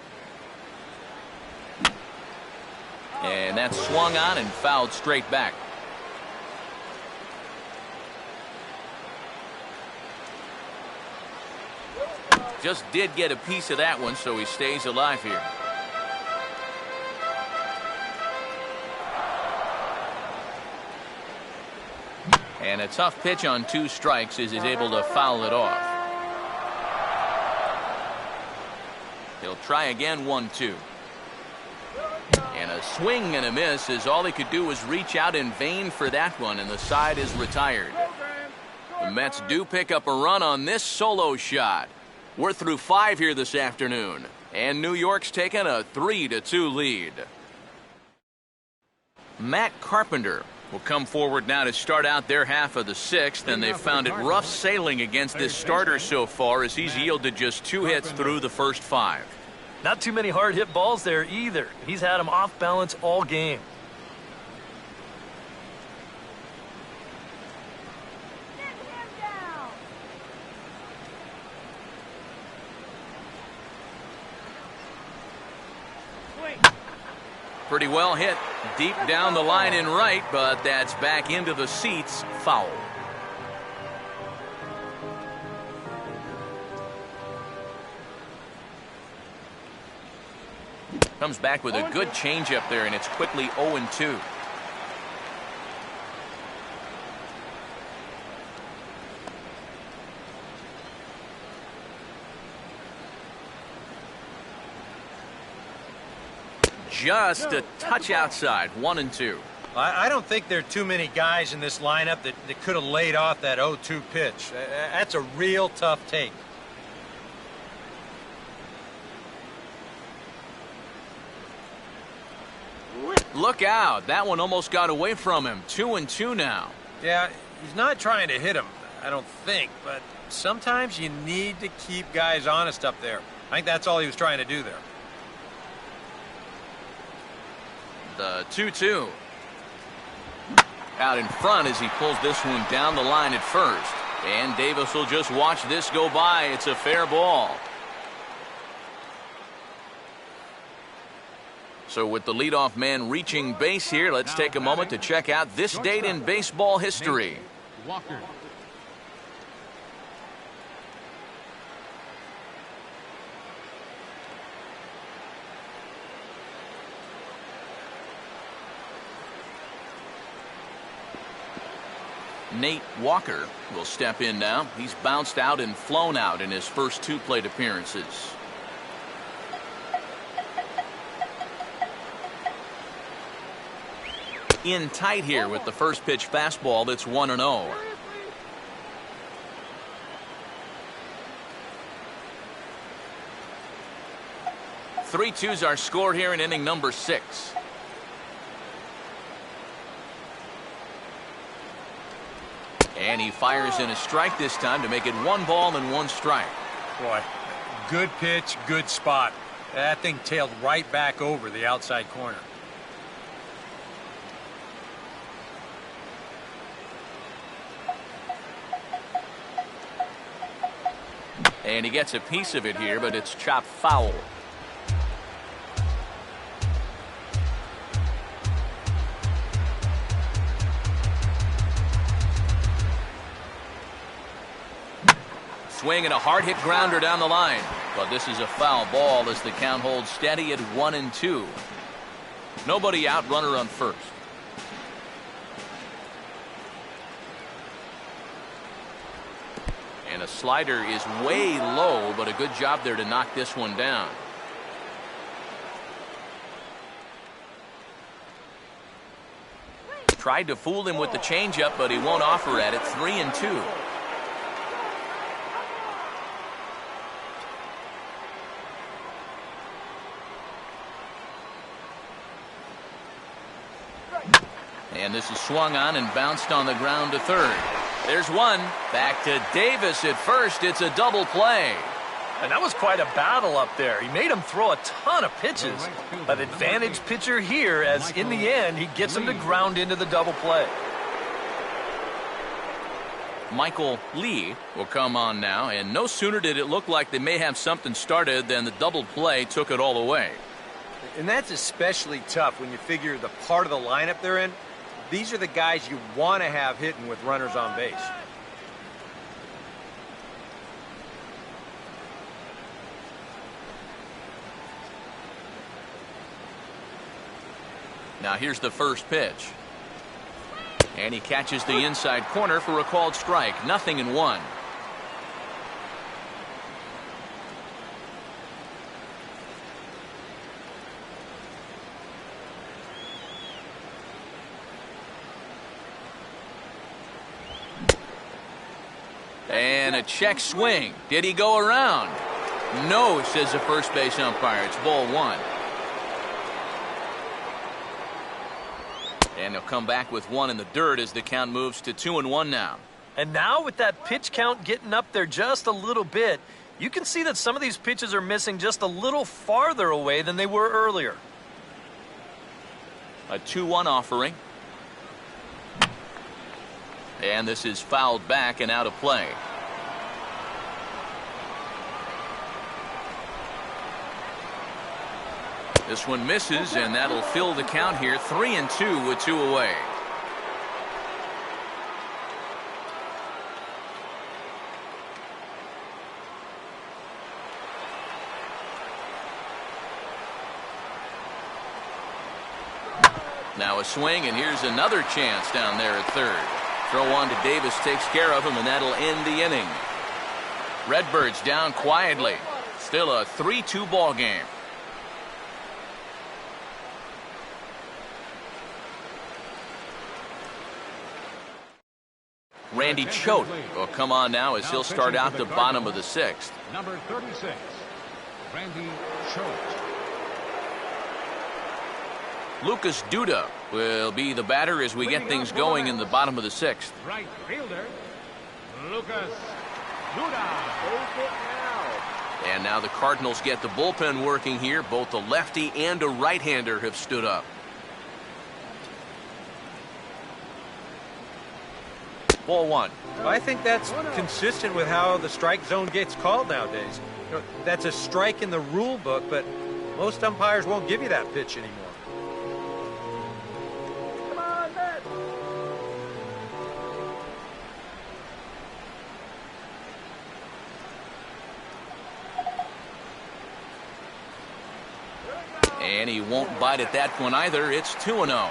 And that's swung on and fouled straight back. Just did get a piece of that one, so he stays alive here. And a tough pitch on 2 strikes as he's able to foul it off. He'll try again, 1-2. And a swing and a miss as all he could do was reach out in vain for that one, and the side is retired. The Mets do pick up a run on this solo shot. We're through 5 here this afternoon, and New York's taken a 3-2 lead. Matt Carpenter will come forward now to start out their half of the 6th, and they've found it rough sailing against this starter so far as he's yielded just 2 hits through the first 5. Not too many hard hit balls there either. He's had them off balance all game. Pretty well hit deep down the line in right, but that's back into the seats, foul. Comes back with a good changeup there, and it's quickly 0-2. just a touch outside, 1-2. I don't think there are too many guys in this lineup that could have laid off that 0-2 pitch. That's a real tough take. Look out. That one almost got away from him. 2-2 now. Yeah, he's not trying to hit him, I don't think, but sometimes you need to keep guys honest up there. I think that's all he was trying to do there. The 2-2. Out in front as he pulls this one down the line at first. And Davis will just watch this go by. It's a fair ball. So with the leadoff man reaching base here, let's take a moment to check out this date in baseball history. Walker. Nate Walker will step in now. He's bounced out and flown out in his first 2 plate appearances. In tight here with the first pitch fastball that's 1-0. Three twos are scored here in inning number 6. And he fires in a strike this time to make it 1 ball and 1 strike. Boy, good pitch, good spot. That thing tailed right back over the outside corner. And he gets a piece of it here, but it's chopped foul. Swing and a hard hit grounder down the line. But this is a foul ball as the count holds steady at 1-2. Nobody out, runner on first. And a slider is way low, but a good job there to knock this one down. Tried to fool him with the changeup, but he won't offer at it. 3-2. And this is swung on and bounced on the ground to third. There's one. Back to Davis at first. It's a double play. And that was quite a battle up there. He made him throw a ton of pitches. An advantage pitcher here, as in the end, he gets him to ground into the double play. Michael Lee will come on now, and no sooner did it look like they may have something started than the double play took it all away. And that's especially tough when you figure the part of the lineup they're in. These are the guys you want to have hitting with runners on base. Now here's the first pitch. And he catches the inside corner for a called strike. 0-1. And a check swing. Did he go around? No, says the first base umpire. It's ball 1. And he'll come back with 1 in the dirt as the count moves to 2-1 now. And now with that pitch count getting up there just a little bit, you can see that some of these pitches are missing just a little farther away than they were earlier. A 2-1 offering. And this is fouled back and out of play. This one misses, and that'll fill the count here. 3-2 with 2 away. Now a swing, and here's another chance down there at third. Throw on to Davis takes care of him, and that'll end the inning. Redbirds down quietly. Still a 3-2 ball game. Randy Choate will come on now as he'll start out the bottom of the 6th. Number 36, Randy Choate. Lucas Duda will be the batter as we get things going in the bottom of the 6th. Right fielder, Lucas Duda. And now the Cardinals get the bullpen working here. Both a lefty and a right-hander have stood up. Ball 1. I think that's consistent with how the strike zone gets called nowadays. You know, that's a strike in the rule book, but most umpires won't give you that pitch anymore. Come on, Matt. And he won't bite at that one either. It's 2-0.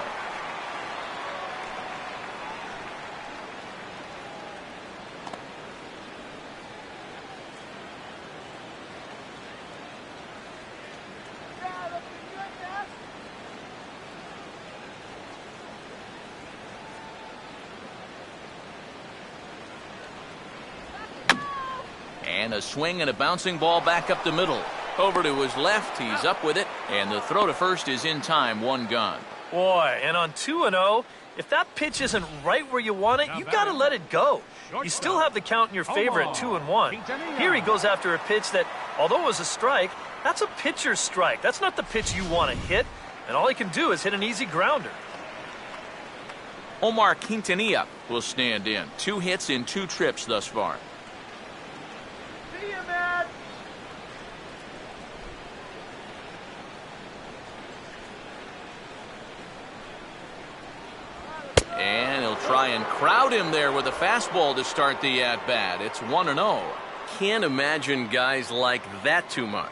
And a swing and a bouncing ball back up the middle. Over to his left, he's up with it, and the throw to first is in time, 1 gone. Boy, and on 2-0, if that pitch isn't right where you want it, you got to let it go. You still have the count in your favor at 2-1. Here he goes after a pitch that, although it was a strike, that's a pitcher's strike. That's not the pitch you want to hit, and all he can do is hit an easy grounder. Omar Quintanilla will stand in. 2 hits in 2 trips thus far. See you, Matt. And he'll try and crowd him there with a fastball to start the at-bat. It's 1-0. Can't imagine guys like that too much.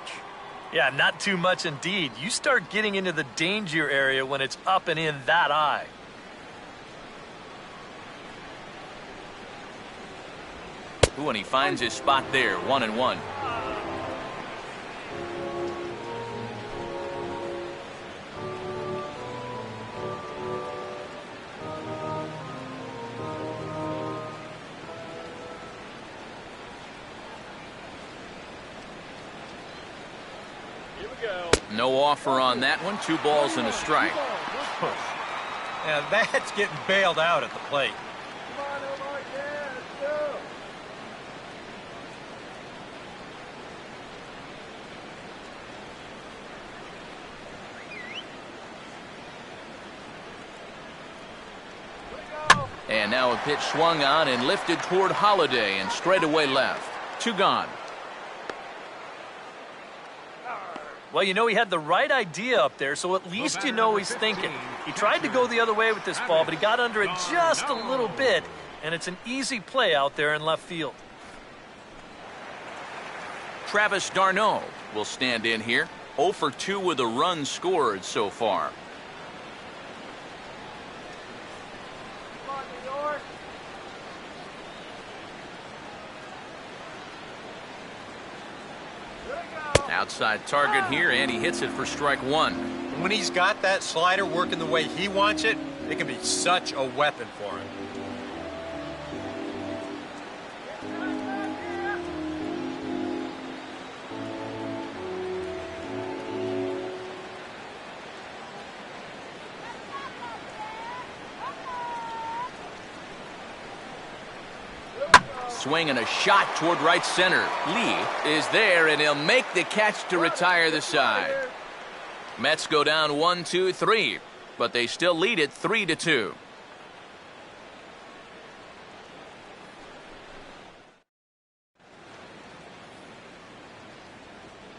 Yeah, not too much indeed. You start getting into the danger area when it's up and in that high. Ooh, and he finds his spot there, 1-1. Here we go. No offer on that one. 2 balls and a strike. Now that's getting bailed out at the plate. Come on, Omar. Yeah, let's go. And now a pitch swung on and lifted toward Holiday and straight away left. 2 gone. Well, you know, he had the right idea up there, so at least you know he's thinking. He tried to go the other way with this ball, but he got under it just a little bit, and it's an easy play out there in left field. Travis d'Arnaud will stand in here. 0 for 2 with a run scored so far. Come on, New York. Here we go. Outside target here, and he hits it for strike 1. When he's got that slider working the way he wants it, it can be such a weapon for him. Swing and a shot toward right center. Lee is there, and he'll make the catch to retire the side. Mets go down 1-2-3, but they still lead it 3-2.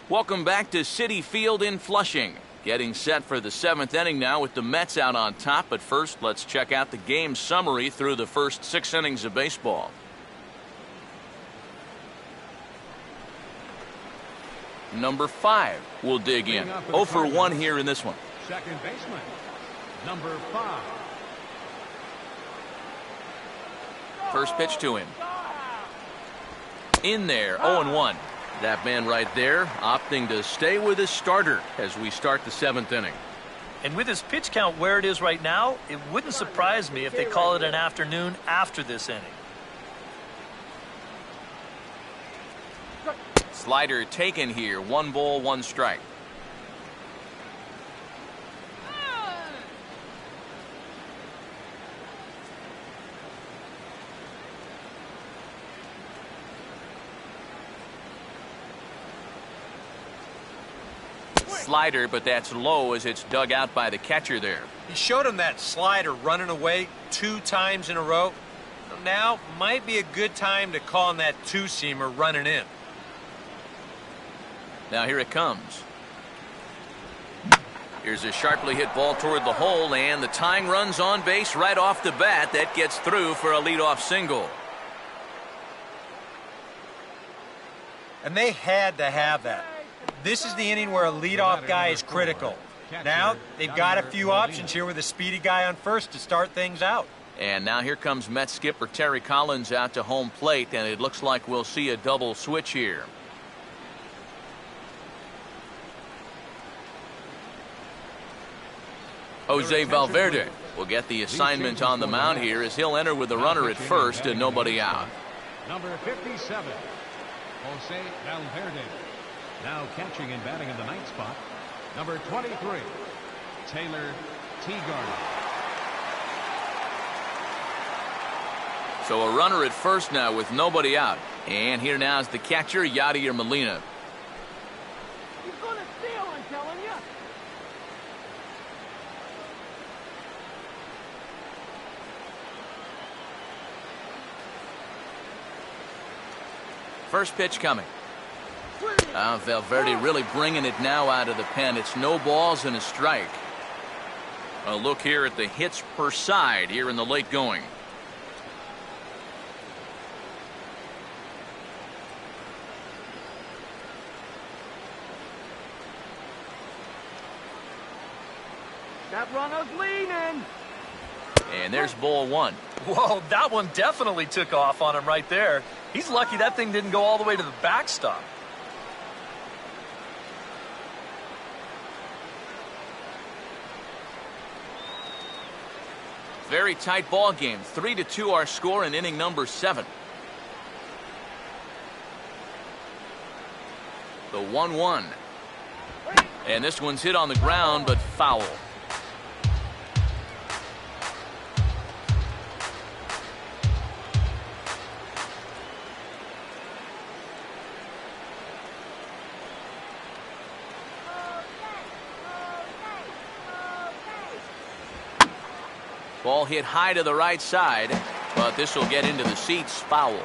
Welcome back to Citi Field in Flushing. Getting set for the 7th inning now with the Mets out on top. But first, let's check out the game summary through the first 6 innings of baseball. Number 5 will dig in. 0 for 1 here in this one. Second baseman, number 5. First pitch to him. In there, 0-1. That man right there opting to stay with his starter as we start the 7th inning. And with his pitch count where it is right now, it wouldn't surprise me if they call it an afternoon after this inning. Slider taken here. 1 ball, 1 strike. Slider, but that's low as it's dug out by the catcher there. He showed him that slider running away 2 times in a row. Now might be a good time to call on that 2-seamer running in. Now here it comes. Here's a sharply hit ball toward the hole, and the tying run's on base right off the bat. That gets through for a leadoff single. And they had to have that. This is the inning where a leadoff guy is critical. Now they've got a few options here with a speedy guy on first to start things out. And now here comes Mets skipper Terry Collins out to home plate, and it looks like we'll see a double switch here. Jose Valverde will get the assignment on the mound here as he'll enter with the runner at first and nobody out. Number 57, Jose Valverde. Now catching and batting in the ninth spot, number 23, Taylor Teagarden. So a runner at first now with nobody out. And here now is the catcher, Yadier Molina. He's gonna steal, I'm telling you. First pitch coming. Valverde really bringing it now out of the pen. It's no balls and a strike. A look here at the hits per side here in the late going. That runner's leaning. And there's ball 1. Whoa, that one definitely took off on him right there. He's lucky that thing didn't go all the way to the backstop. Very tight ball game. 3-2 our score in inning number 7. The 1-1. And this one's hit on the ground, but foul. Ball hit high to the right side, but this will get into the seats. Foul.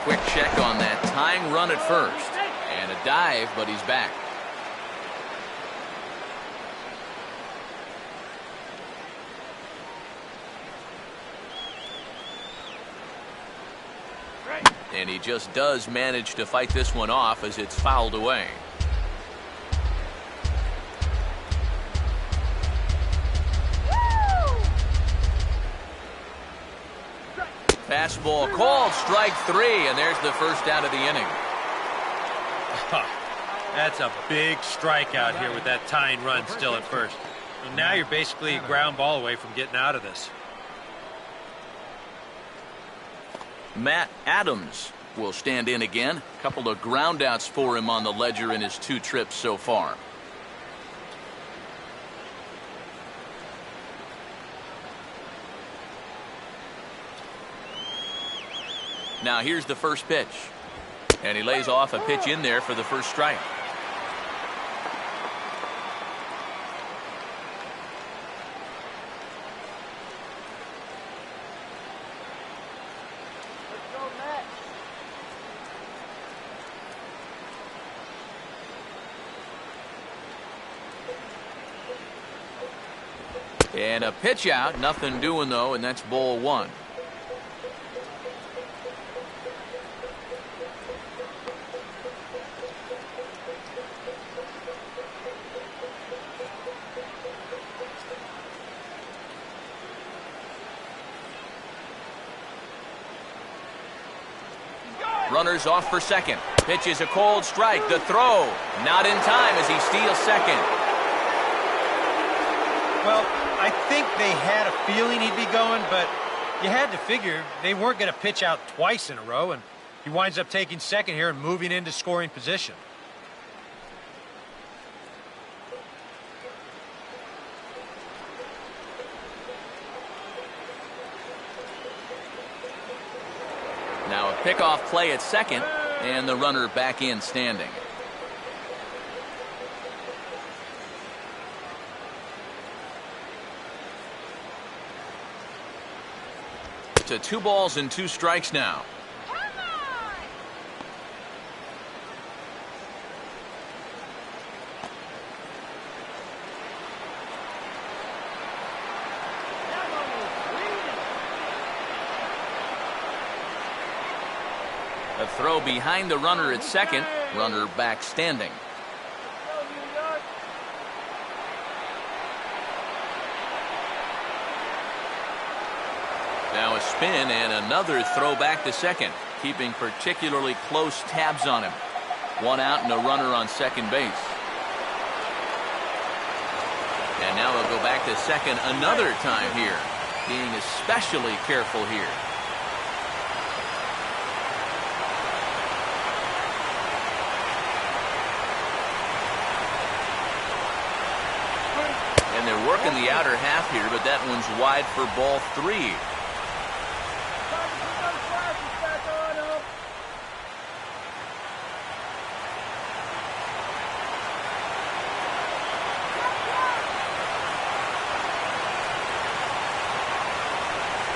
Quick check on that tying run at first. And a dive, but he's back. And he just does manage to fight this one off as it's fouled away. Fastball called, strike 3, and there's the first out of the inning. That's a big strikeout here with that tying run still at first. And now you're basically a ground ball away from getting out of this. Matt Adams will stand in again. A couple of groundouts for him on the ledger in his 2 trips so far. Now here's the first pitch. And he lays off a pitch in there for the first strike. And a pitch out, nothing doing though, and that's ball 1. Runners off for second. Pitch is a cold strike. The throw not in time as he steals second. Well, I think they had a feeling he'd be going, but you had to figure they weren't going to pitch out twice in a row, and he winds up taking second here and moving into scoring position. Now a pickoff play at second, and the runner back in standing. To 2 balls and 2 strikes now. A throw behind the runner at second, runner back standing. Now a spin and another throw back to second, keeping particularly close tabs on him. 1 out and a runner on second base. And now he'll go back to second another time here, being especially careful here. And they're working the outer half here, but that one's wide for ball 3.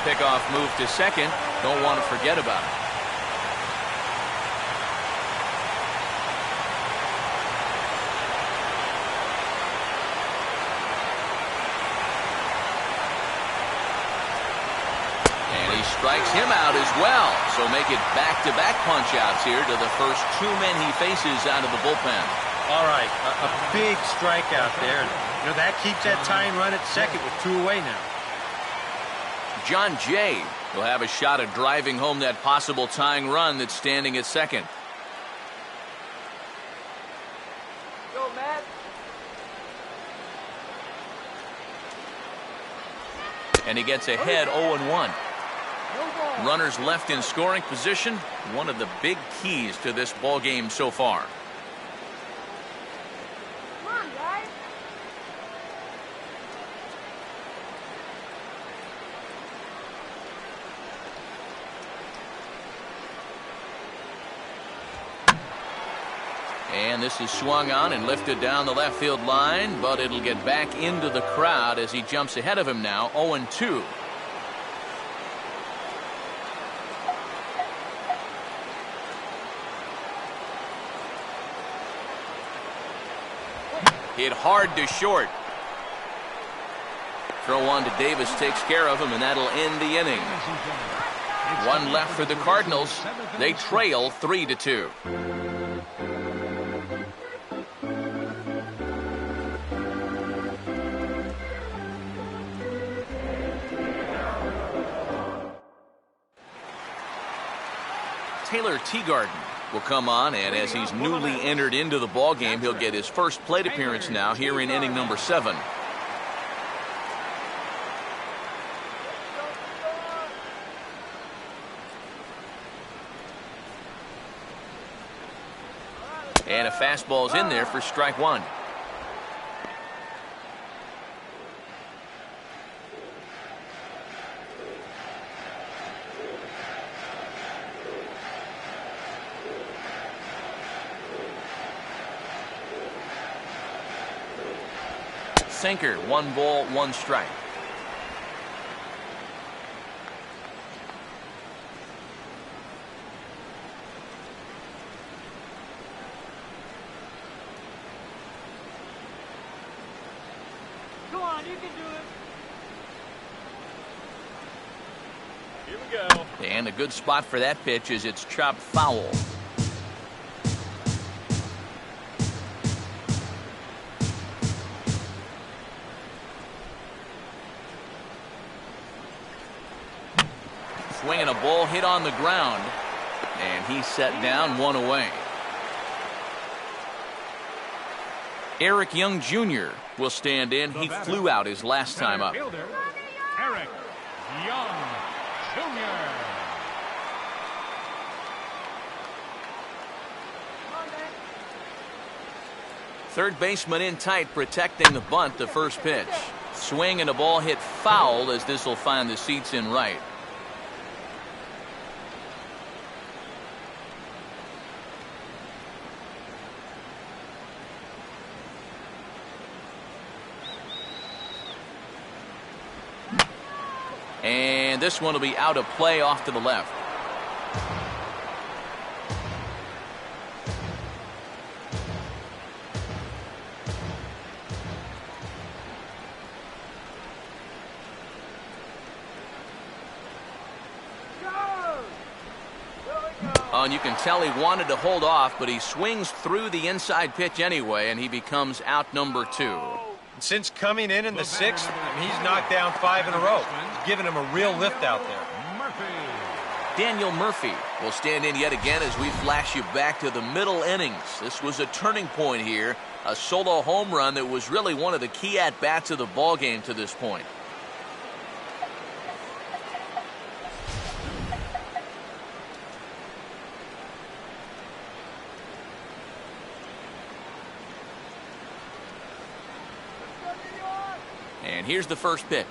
Pickoff move to second. Don't want to forget about it. And he strikes him out as well. So make it back-to-back punch-outs here to the first 2 men he faces out of the bullpen. All right, a big strikeout there. And, that keeps that tying run at second with 2 away now. John Jay will have a shot at driving home that possible tying run that's standing at second. Go, Matt. And he gets ahead 0-1. Runners left in scoring position, one of the big keys to this ball game so far. Come on, guys. And this is swung on and lifted down the left field line, but it'll get back into the crowd as he jumps ahead of him now, 0-2. Hit hard to short. Throw on to Davis takes care of him, and that'll end the inning. 1 left for the Cardinals. They trail 3-2. Taylor Teagarden will come on, and as he's newly entered into the ball game, he'll get his first plate appearance now here in inning number 7. And a fastball's in there for strike 1. Sinker, 1 ball, 1 strike. Come on, you can do it. Here we go. And a good spot for that pitch is it's chopped foul. Swinging a ball hit on the ground, and he's set down 1 away. Eric Young Jr. will stand in. He flew out his last time up. Fielder, Eric Young Jr. Third baseman in tight, protecting the bunt, the first pitch. Swing and a ball hit foul, as this will find the seats in right. And this one will be out of play, off to the left. Oh, and you can tell he wanted to hold off, but he swings through the inside pitch anyway, and he becomes out number 2. Since coming in the 6th, he's knocked down 5 in a row. He's given him a real lift out there. Daniel Murphy will stand in yet again as we flash you back to the middle innings. This was a turning point here, a solo home run that was really one of the key at-bats of the ballgame to this point. And here's the first pitch.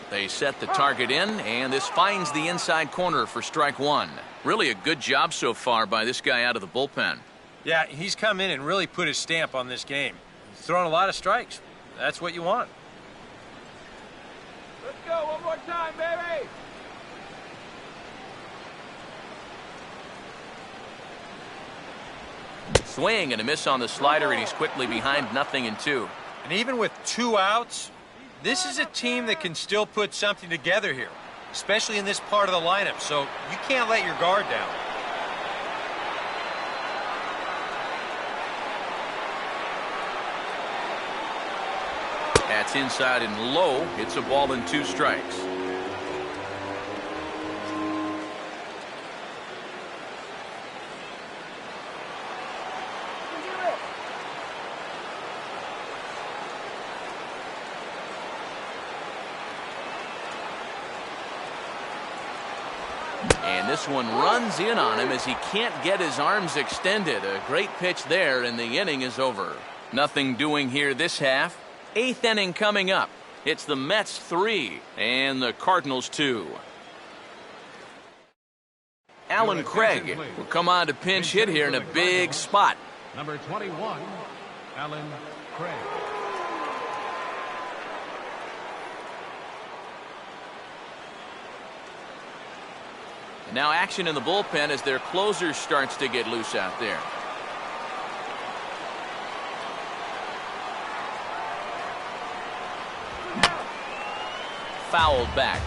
They set the target in, and this finds the inside corner for strike 1. Really a good job so far by this guy out of the bullpen. Yeah, he's come in and really put his stamp on this game. He's thrown a lot of strikes. That's what you want. Let's go one more time, baby. Swing and a miss on the slider, and he's quickly behind 0-2. And even with 2 outs, this is a team that can still put something together here, especially in this part of the lineup, so you can't let your guard down. That's inside and low. It's a ball and 2 strikes. And this one runs in on him as he can't get his arms extended. A great pitch there, and the inning is over. Nothing doing here this half. 8th inning coming up. It's the Mets 3 and the Cardinals 2. Alan Craig will come on to pinch hit here in a big spot. Number 21, Alan Craig. Now action in the bullpen as their closer starts to get loose out there. Fouled back.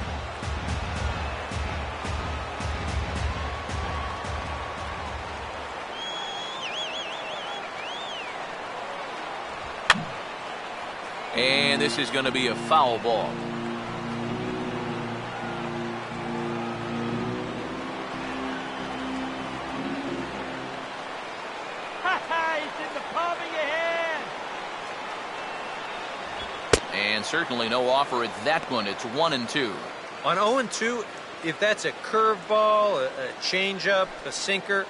And this is going to be a foul ball. And certainly no offer at that one. It's 1-2. On 0-2, if that's a curveball, a changeup, a sinker,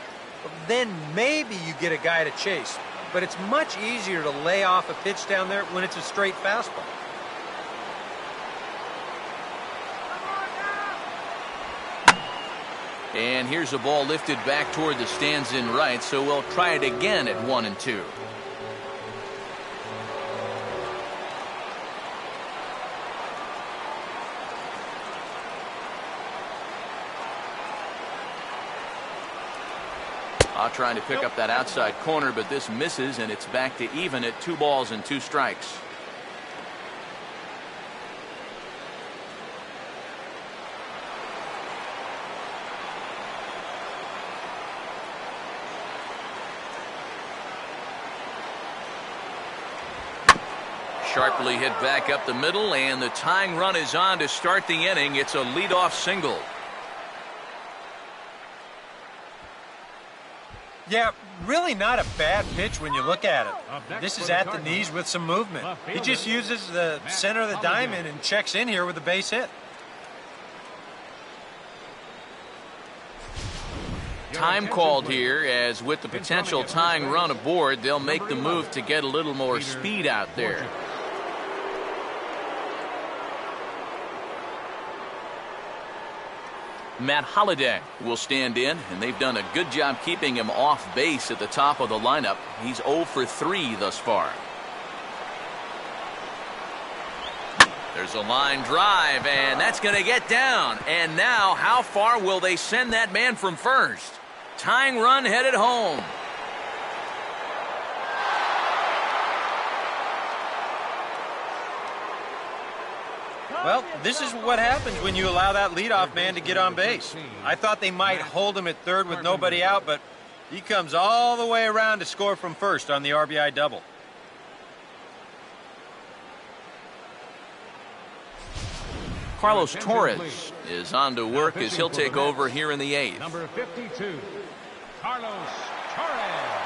then maybe you get a guy to chase. But it's much easier to lay off a pitch down there when it's a straight fastball. And here's a ball lifted back toward the stands in right, so we'll try it again at 1-2. Trying to pick up that outside corner, but this misses, and it's back to even at 2 balls and 2 strikes. Sharply hit back up the middle, and the tying run is on to start the inning. It's a leadoff single. Yeah, really not a bad pitch when you look at it. This is at the knees with some movement. He just uses the center of the diamond and checks in here with a base hit. Time called here, as with the potential tying run aboard, they'll make the move to get a little more speed out there. Matt Holliday will stand in, and they've done a good job keeping him off base at the top of the lineup. He's 0 for 3 thus far. There's a line drive, and that's going to get down. And now, how far will they send that man from first? Tying run headed home. Well, this is what happens when you allow that leadoff man to get on base. I thought they might hold him at third with nobody out, but he comes all the way around to score from first on the RBI double. Carlos Torres is on to work as he'll take over here in the 8th. Number 52, Carlos Torres.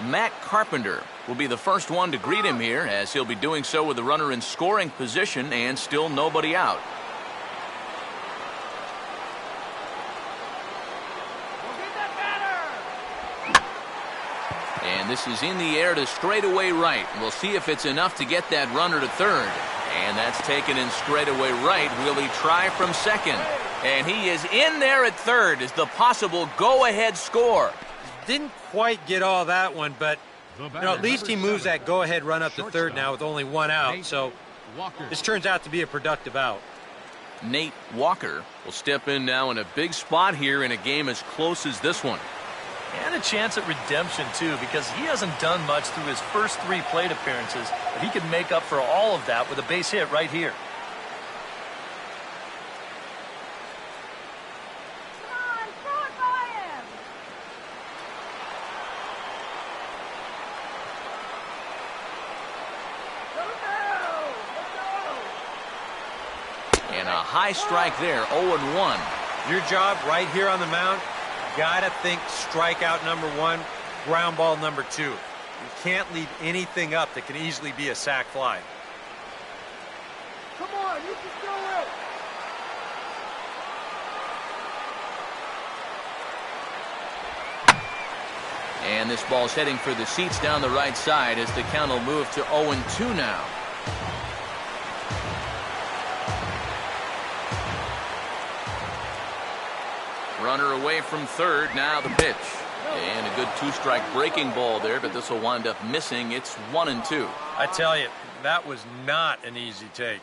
Matt Carpenter will be the first one to greet him here, as he'll be doing so with the runner in scoring position and still nobody out. And this is in the air to straightaway right. We'll see if it's enough to get that runner to third. And that's taken in straightaway right. Will he try from second? And he is in there at third as the possible go-ahead score. Didn't quite get all that one, but at least he moves that go-ahead run up to third now with only one out. So this turns out to be a productive out. Nate Walker will step in now in a big spot here in a game as close as this one. And a chance at redemption, too, because he hasn't done much through his first 3 plate appearances, but he could make up for all of that with a base hit right here. And a high strike there, 0-1. Your job right here on the mound, gotta think strikeout number 1, ground ball number 2. You can't leave anything up that can easily be a sac fly. Come on, you can do it. And this ball's heading for the seats down the right side as the count will move to 0-2 now. Runner away from third, now the pitch. And a good 2-strike breaking ball there, but this will wind up missing. It's 1-2. I tell you, that was not an easy take.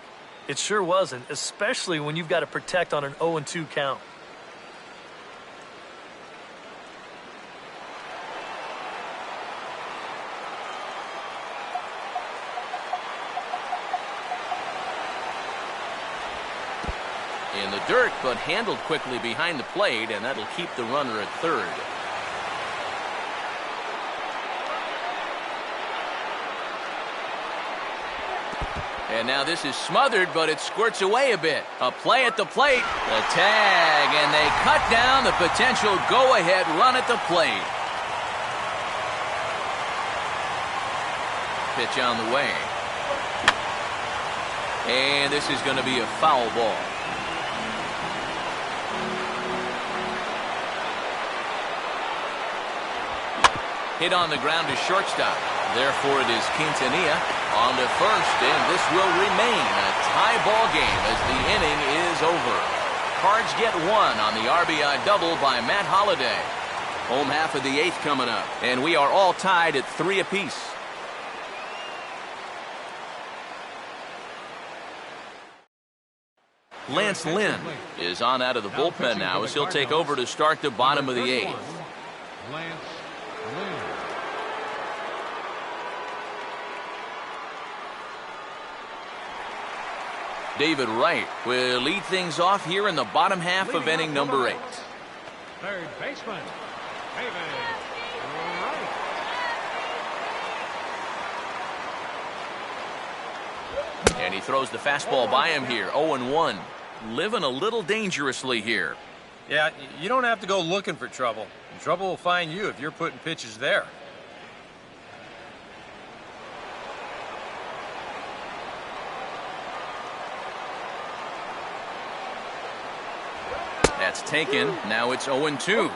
It sure wasn't, especially when you've got to protect on an 0-2 count. In the dirt, but handled quickly behind the plate, and that'll keep the runner at third. And now this is smothered, but it squirts away a bit. A play at the plate, the tag, and they cut down the potential go-ahead run at the plate. Pitch on the way. And this is going to be a foul ball. Hit on the ground to shortstop. Therefore, it is Quintanilla on to first, and this will remain a tie ball game as the inning is over. Cards get one on the RBI double by Matt Holliday. Home half of the 8th coming up, and we are all tied at 3 apiece. Lance Lynn is on out of the bullpen now as he'll take over to start the bottom of the 8th. Lance Lynn. David Wright will lead things off here in the bottom half of inning number 8. Third baseman, David Wright. And he throws the fastball by him here. 0-1. Living a little dangerously here. Yeah, you don't have to go looking for trouble. Trouble will find you if you're putting pitches there. That's taken. Now it's 0-2.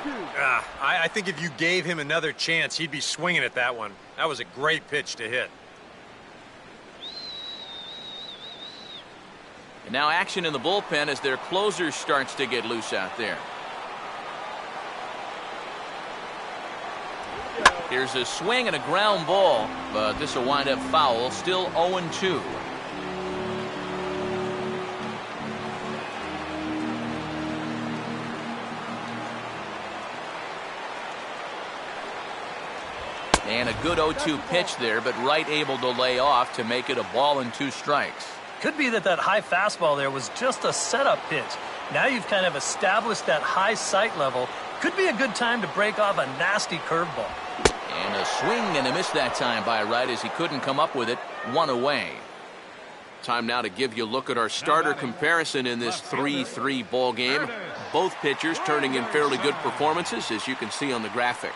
I think if you gave him another chance, he'd be swinging at that one. That was a great pitch to hit. And now action in the bullpen as their closer starts to get loose out there. Here's a swing and a ground ball, but this will wind up foul. Still 0-2. And a good 0-2 pitch there, but Wright able to lay off to make it a ball and 2 strikes. Could be that high fastball there was just a setup pitch. Now you've kind of established that high sight level. Could be a good time to break off a nasty curveball. And a swing and a miss that time by Wright as he couldn't come up with it. 1 away. Time now to give you a look at our starter comparison in this 3-3 ball game. Both pitchers turning in fairly good performances, as you can see on the graphic.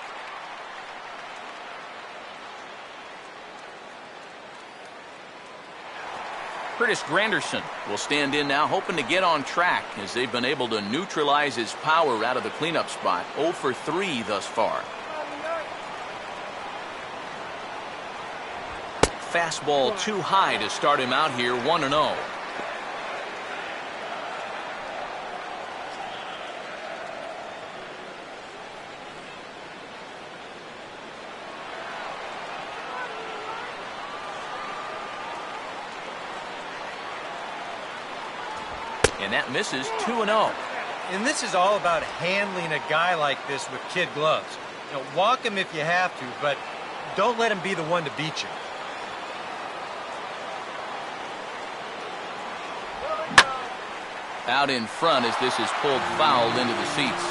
Curtis Granderson will stand in now, hoping to get on track as they've been able to neutralize his power out of the cleanup spot. 0 for 3 thus far. Fastball too high to start him out here, 1-0. And that misses. 2-0. And this is all about handling a guy like this with kid gloves. You know, walk him if you have to, but don't let him be the one to beat you. Out in front as this is pulled foul into the seats.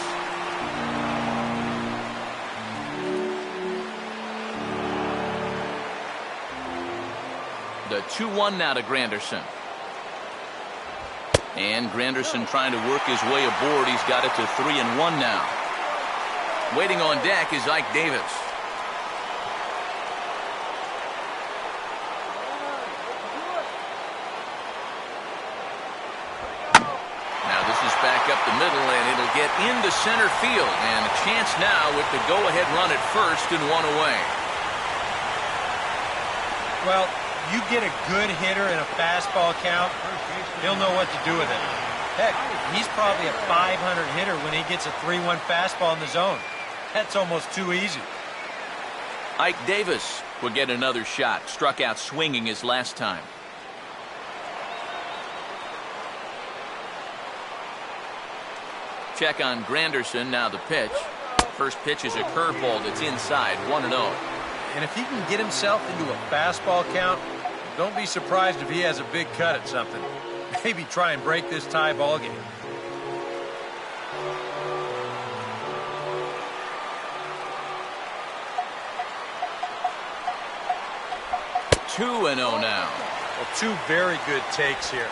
The 2-1 now to Granderson. And Granderson trying to work his way aboard. He's got it to 3-1 now. Waiting on deck is Ike Davis. Now this is back up the middle, and it'll get into center field. And a chance now with the go-ahead run at first and 1 away. Well, you get a good hitter in a fastball count, he'll know what to do with it. Heck, he's probably a .500 hitter when he gets a 3-1 fastball in the zone. That's almost too easy. Ike Davis will get another shot. Struck out swinging his last time. Check on Granderson. Now the pitch. First pitch is a curveball that's inside. 1-0. And if he can get himself into a fastball count, don't be surprised if he has a big cut at something. Maybe try and break this tie ball game. (2-0) now. Well, 2 very good takes here.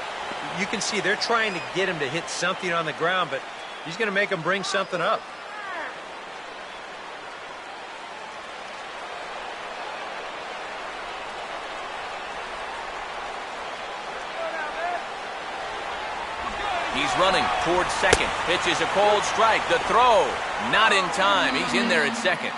You can see they're trying to get him to hit something on the ground, but he's going to make him bring something up. He's running towards second. Pitch is a cold strike. The throw, not in time. He's in there at second.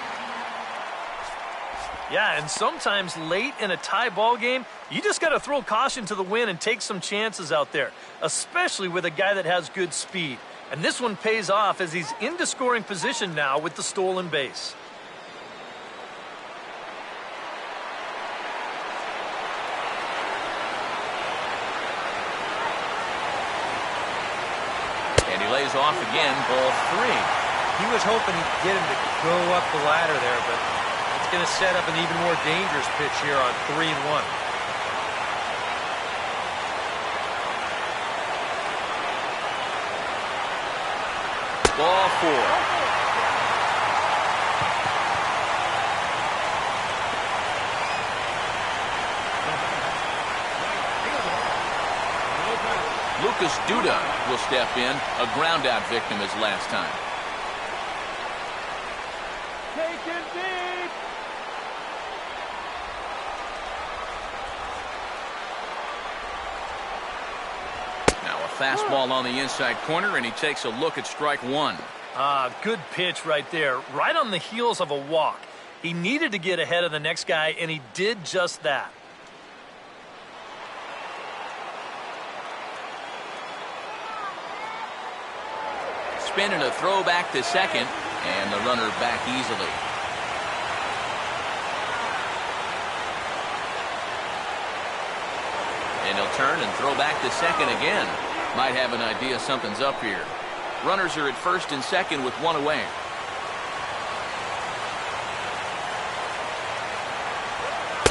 Yeah, and sometimes late in a tie ball game, you just got to throw caution to the wind and take some chances out there, especially with a guy that has good speed. And this one pays off as he's into scoring position now with the stolen base. And he lays off again, ball 3. He was hoping he'd get him to go up the ladder there, but it's going to set up an even more dangerous pitch here on 3-1. Ball 4. Lucas Duda will step in, a ground-out victim as last time. Taken deep. Now a fastball on the inside corner, and he takes a look at strike one. Good pitch right there, right on the heels of a walk. He needed to get ahead of the next guy, and he did just that. Spin and a throw back to second, and the runner back easily. And he'll turn and throw back to second again. Might have an idea something's up here. Runners are at first and second with one away.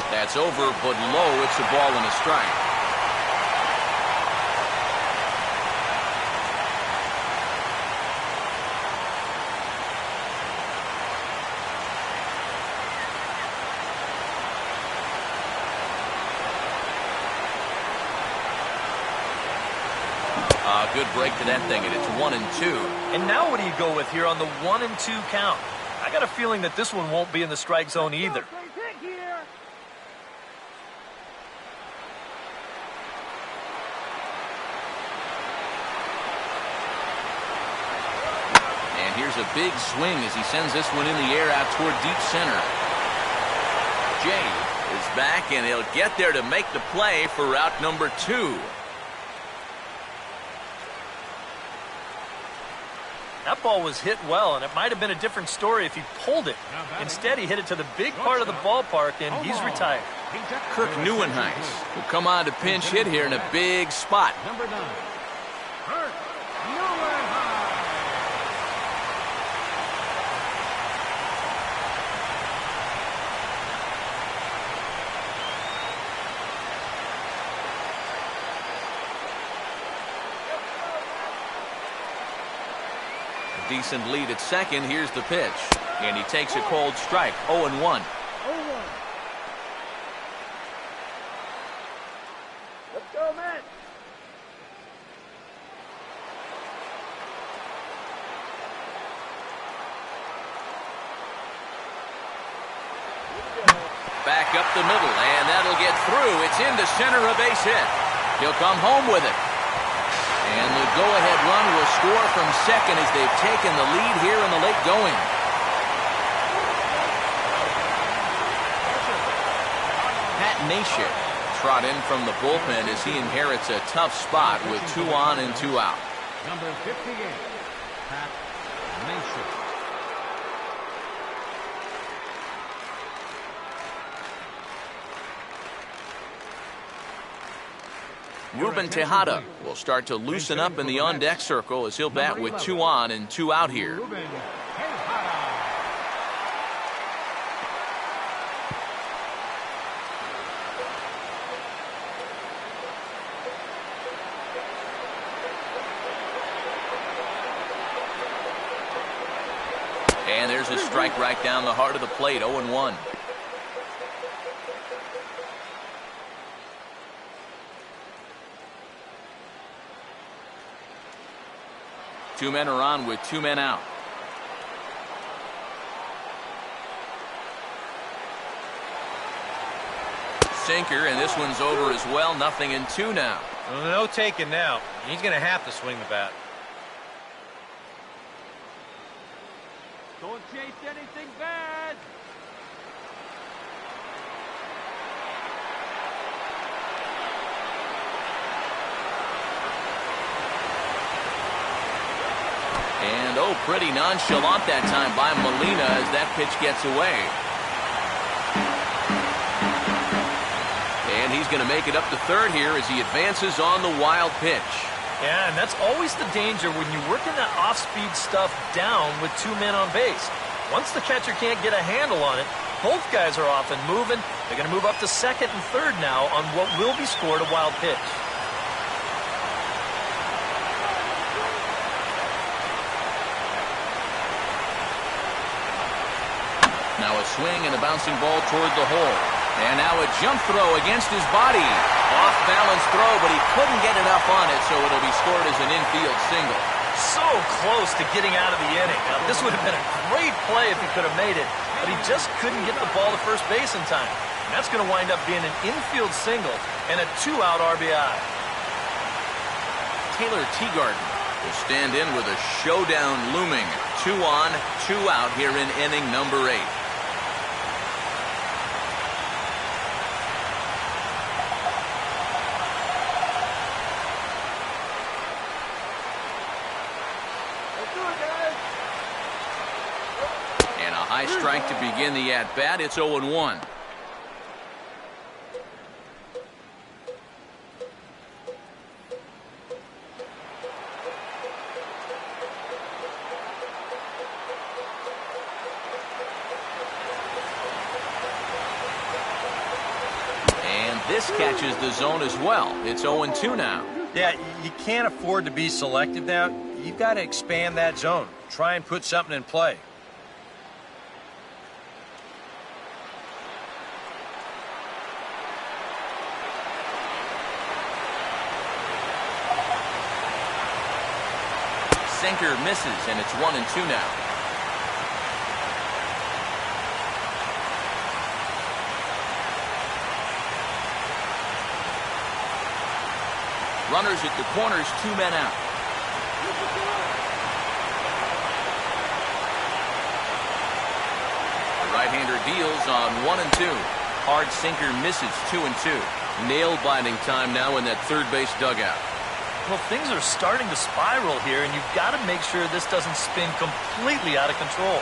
That's over, but low. It's a ball and a strike. Good break to that thing, and it's 1-2. And now what do you go with here on the 1-2 count? I got a feeling that this one won't be in the strike zone either. And here's a big swing as he sends this one in the air out toward deep center. Jay is back, and he'll get there to make the play for route number 2. That ball was hit well, and it might have been a different story if he pulled it. Instead, he hit it to the big part of the ballpark, and he's retired. Kirk Neuenhuis will come on to pinch hit here in a big spot. Number 9, Kirk Neuenhuis. Decent lead at second. Here's the pitch. And he takes a cold strike. 0-1. Let's go, man. Back up the middle, and that'll get through. It's into center, a base hit. He'll come home with it. And the go-ahead run will score from second as they've taken the lead here in the late going. Pat Neshek trot in from the bullpen as he inherits a tough spot with 2 on and 2 out. Number 58, Pat Neshek. Ruben Tejada will start to loosen up in the on-deck circle as he'll bat with 2 on and 2 out here. And there's a strike right down the heart of the plate, 0-1. Two men are on with 2 men out. Sinker, and this one's over as well. 0-2 now. Well, no taking now. He's going to have to swing the bat. Don't chase anything bad. And oh, pretty nonchalant that time by Molina as that pitch gets away. And he's going to make it up to third here as he advances on the wild pitch. Yeah, and that's always the danger when you're working that off-speed stuff down with 2 men on base. Once the catcher can't get a handle on it, both guys are off and moving. They're going to move up to second and third now on what will be scored a wild pitch. Now a swing and a bouncing ball toward the hole. And now a jump throw against his body. Off-balance throw, but he couldn't get enough on it, so it'll be scored as an infield single. So close to getting out of the inning. Now, this would have been a great play if he could have made it, but he just couldn't get the ball to first base in time. And that's going to wind up being an infield single and a 2-out RBI. Taylor Teagarden will stand in with a showdown looming. 2 on, 2 out here in inning number 8. And a high strike to begin the at-bat. It's 0-1. This catches the zone as well. It's 0-2 now. Yeah, you can't afford to be selective now. You've got to expand that zone. Try and put something in play. Sinker misses, and it's 1-2 now. Runners at the corners, 2 men out. The right-hander deals on 1-2. Hard sinker misses, 2-2. Nail-biting time now in that third base dugout. Well, things are starting to spiral here, and you've got to make sure this doesn't spin completely out of control.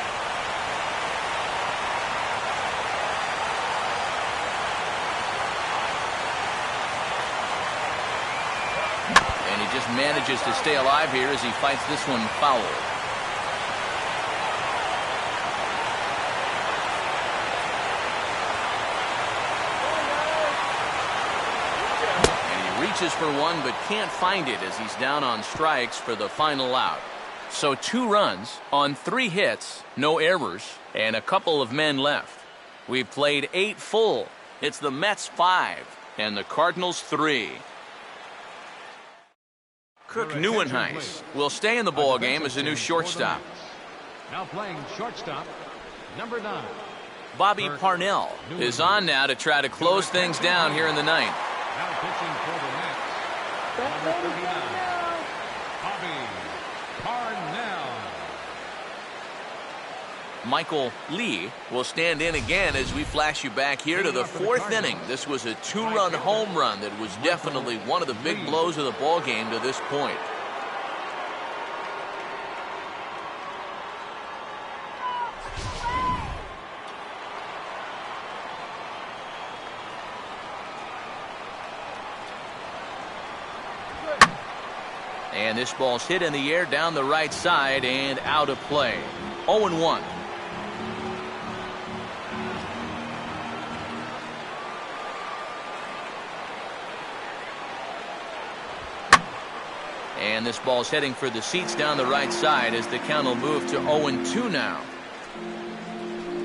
Just manages to stay alive here as he fights this one foul. And he reaches for one but can't find it as he's down on strikes for the final out. So 2 runs on 3 hits, no errors, and a couple of men left. We've played 8 full. It's the Mets 5 and the Cardinals 3. Cook Neuenhuis will stay in the ball game as a new shortstop. Now playing shortstop, number 9. Bobby Parnell is on now to try to close things down here in the ninth. Now pitching for the Mets, number 39, Bobby Parnell. Michael Lee will stand in again as we flash you back here to the 4th inning. This was a 2-run home run that was definitely one of the big blows of the ball game to this point. And this ball's hit in the air down the right side and out of play. 0-1. And this ball's heading for the seats down the right side as the count will move to 0-2 now.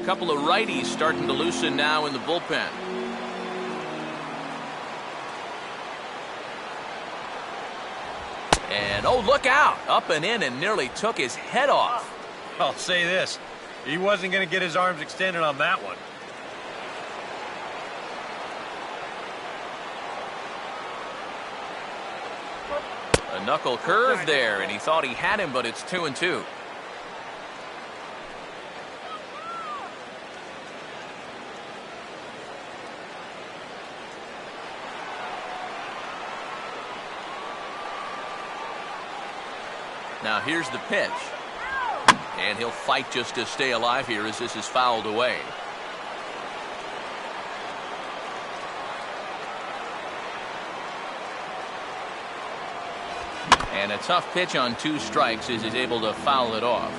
A couple of righties starting to loosen now in the bullpen. And oh, look out! Up and in and nearly took his head off. I'll say this. He wasn't going to get his arms extended on that one. A knuckle curve there, and he thought he had him, but it's 2-2. Now here's the pitch. And he'll fight just to stay alive here as this is fouled away. And a tough pitch on 2 strikes as he's able to foul it off.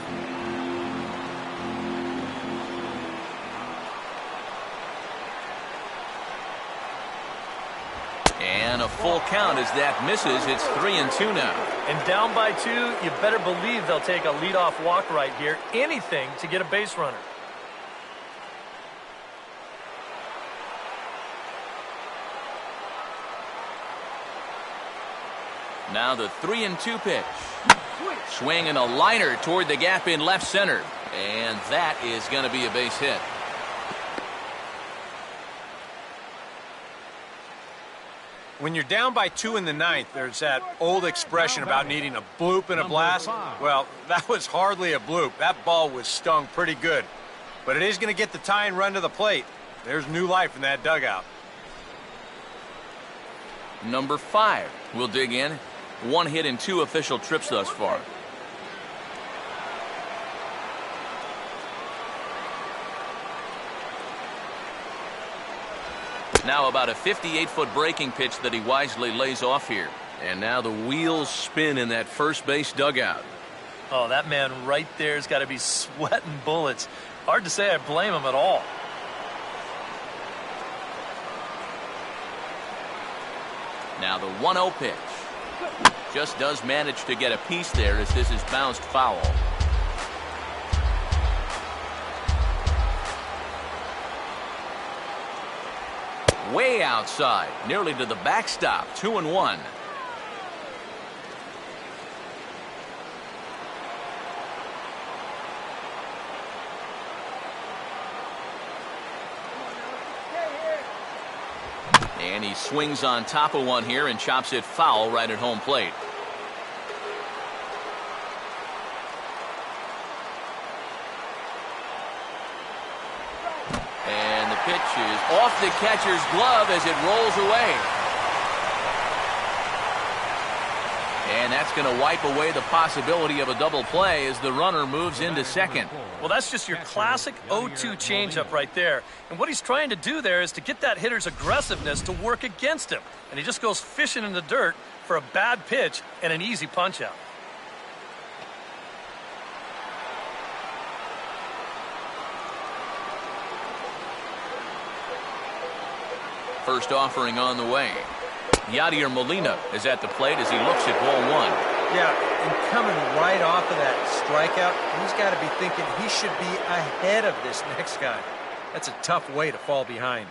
And a full count as that misses. It's 3-2 now. And down by 2, you better believe they'll take a leadoff walk right here. Anything to get a base runner. Now the 3-2 pitch. Swing and a liner toward the gap in left center. And that is going to be a base hit. When you're down by 2 in the ninth, there's that old expression about needing a bloop and a blast. Well, that was hardly a bloop. That ball was stung pretty good. But it is going to get the tying run to the plate. There's new life in that dugout. Number 5 will dig in. 1 hit in 2 official trips thus far. Now about a 58-foot breaking pitch that he wisely lays off here. And now the wheels spin in that first base dugout. Oh, that man right there's got to be sweating bullets. Hard to say I blame him at all. Now the 1-0 pitch. Just does manage to get a piece there as this is bounced foul. Way outside, nearly to the backstop, 2-1. And he swings on top of one here and chops it foul right at home plate. And the pitch is off the catcher's glove as it rolls away. And that's going to wipe away the possibility of a double play as the runner moves into second. Well, that's just your classic 0-2 changeup right there. And what he's trying to do there is to get that hitter's aggressiveness to work against him. And he just goes fishing in the dirt for a bad pitch and an easy punch-out. First offering on the way. Yadier Molina is at the plate as he looks at ball 1. Yeah, and coming right off of that strikeout, he's got to be thinking he should be ahead of this next guy. That's a tough way to fall behind.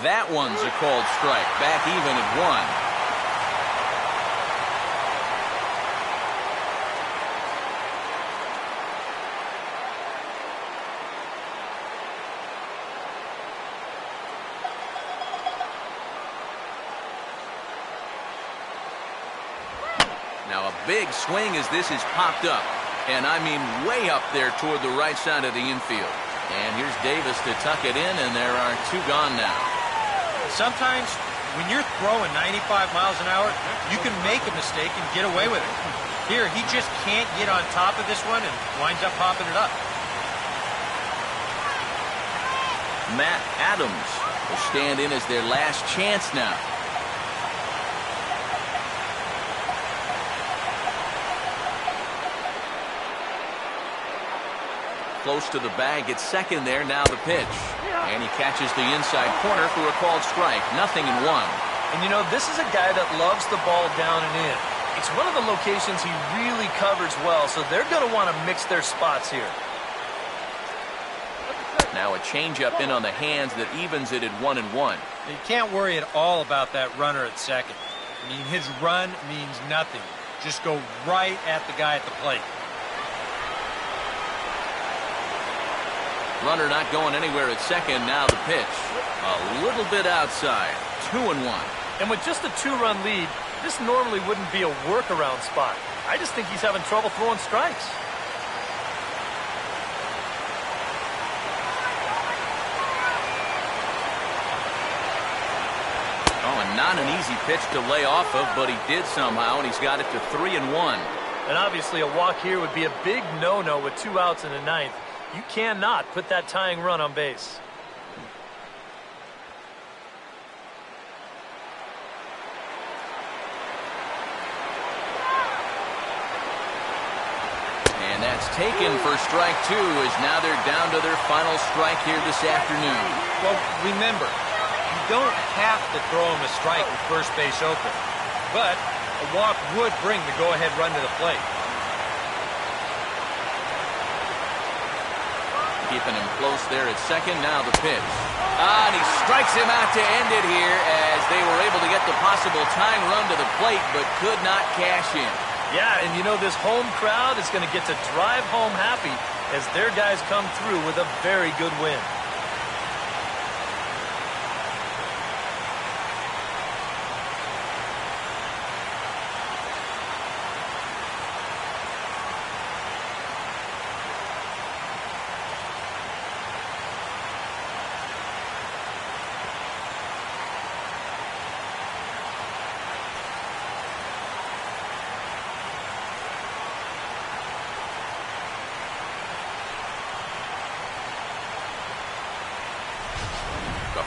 That one's a called strike. Back even at 1. Now a big swing as this is popped up. And I mean way up there toward the right side of the infield. And here's Davis to tuck it in, and there are 2 gone now. Sometimes when you're throwing 95 miles an hour, you can make a mistake and get away with it. Here, he just can't get on top of this one and winds up popping it up. Matt Adams will stand in as their last chance now. Close to the bag at second there. Now the pitch. And he catches the inside corner for a called strike. 0-1. And you know, this is a guy that loves the ball down and in. It's one of the locations he really covers well, so they're going to want to mix their spots here. Now a changeup in on the hands that evens it at 1-1. You can't worry at all about that runner at second. I mean, his run means nothing. Just go right at the guy at the plate. Runner not going anywhere at second. Now the pitch. A little bit outside. 2-1. And with just a 2-run lead, this normally wouldn't be a workaround spot. I just think he's having trouble throwing strikes. Oh, and not an easy pitch to lay off of, but he did somehow, and he's got it to 3-1. And obviously a walk here would be a big no-no with 2 outs in the ninth. You cannot put that tying run on base. And that's taken for strike 2 as now they're down to their final strike here this afternoon. Well, remember, you don't have to throw him a strike with first base open. But a walk would bring the go-ahead run to the plate. keeping him close there at second. Now the pitch. And he strikes him out to end it here as they were able to get the possible tying run to the plate, but could not cash in. Yeah, and you know this home crowd is going to get to drive home happy as their guys come through with a very good win.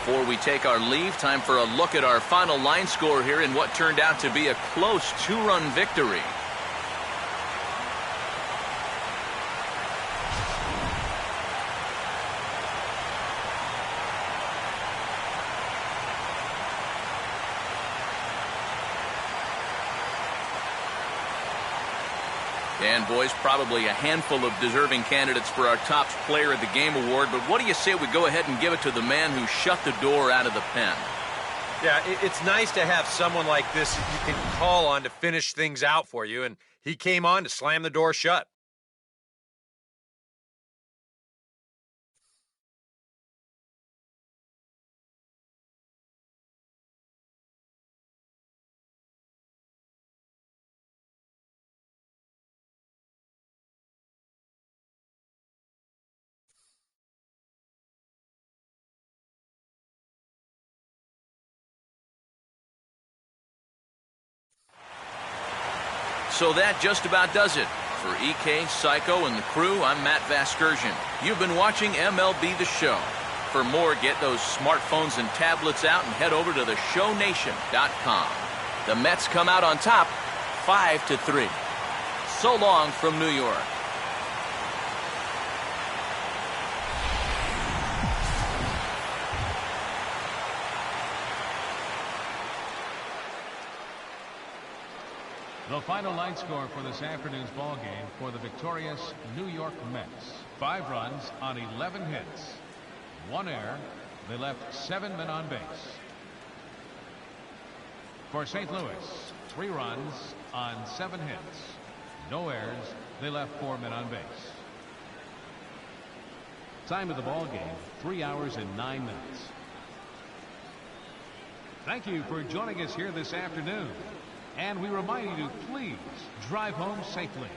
Before we take our leave, time for a look at our final line score here in what turned out to be a close two-run victory. And, boys, probably a handful of deserving candidates for our top player of the game award, but what do you say we go ahead and give it to the man who shut the door out of the pen? Yeah, it's nice to have someone like this that you can call on to finish things out for you, and he came on to slam the door shut. So that just about does it. For EK, Psycho, and the crew, I'm Matt Vasgersian. You've been watching MLB The Show. For more, get those smartphones and tablets out and head over to theshownation.com. The Mets come out on top, 5-3. So long from New York. The final line score for this afternoon's ball game for the victorious New York Mets. 5 runs on 11 hits. 1 error. They left 7 men on base. For St. Louis, 3 runs on 7 hits. No errors. They left 4 men on base. Time of the ball game, 3 hours and 9 minutes. Thank you for joining us here this afternoon. And we remind you to please drive home safely.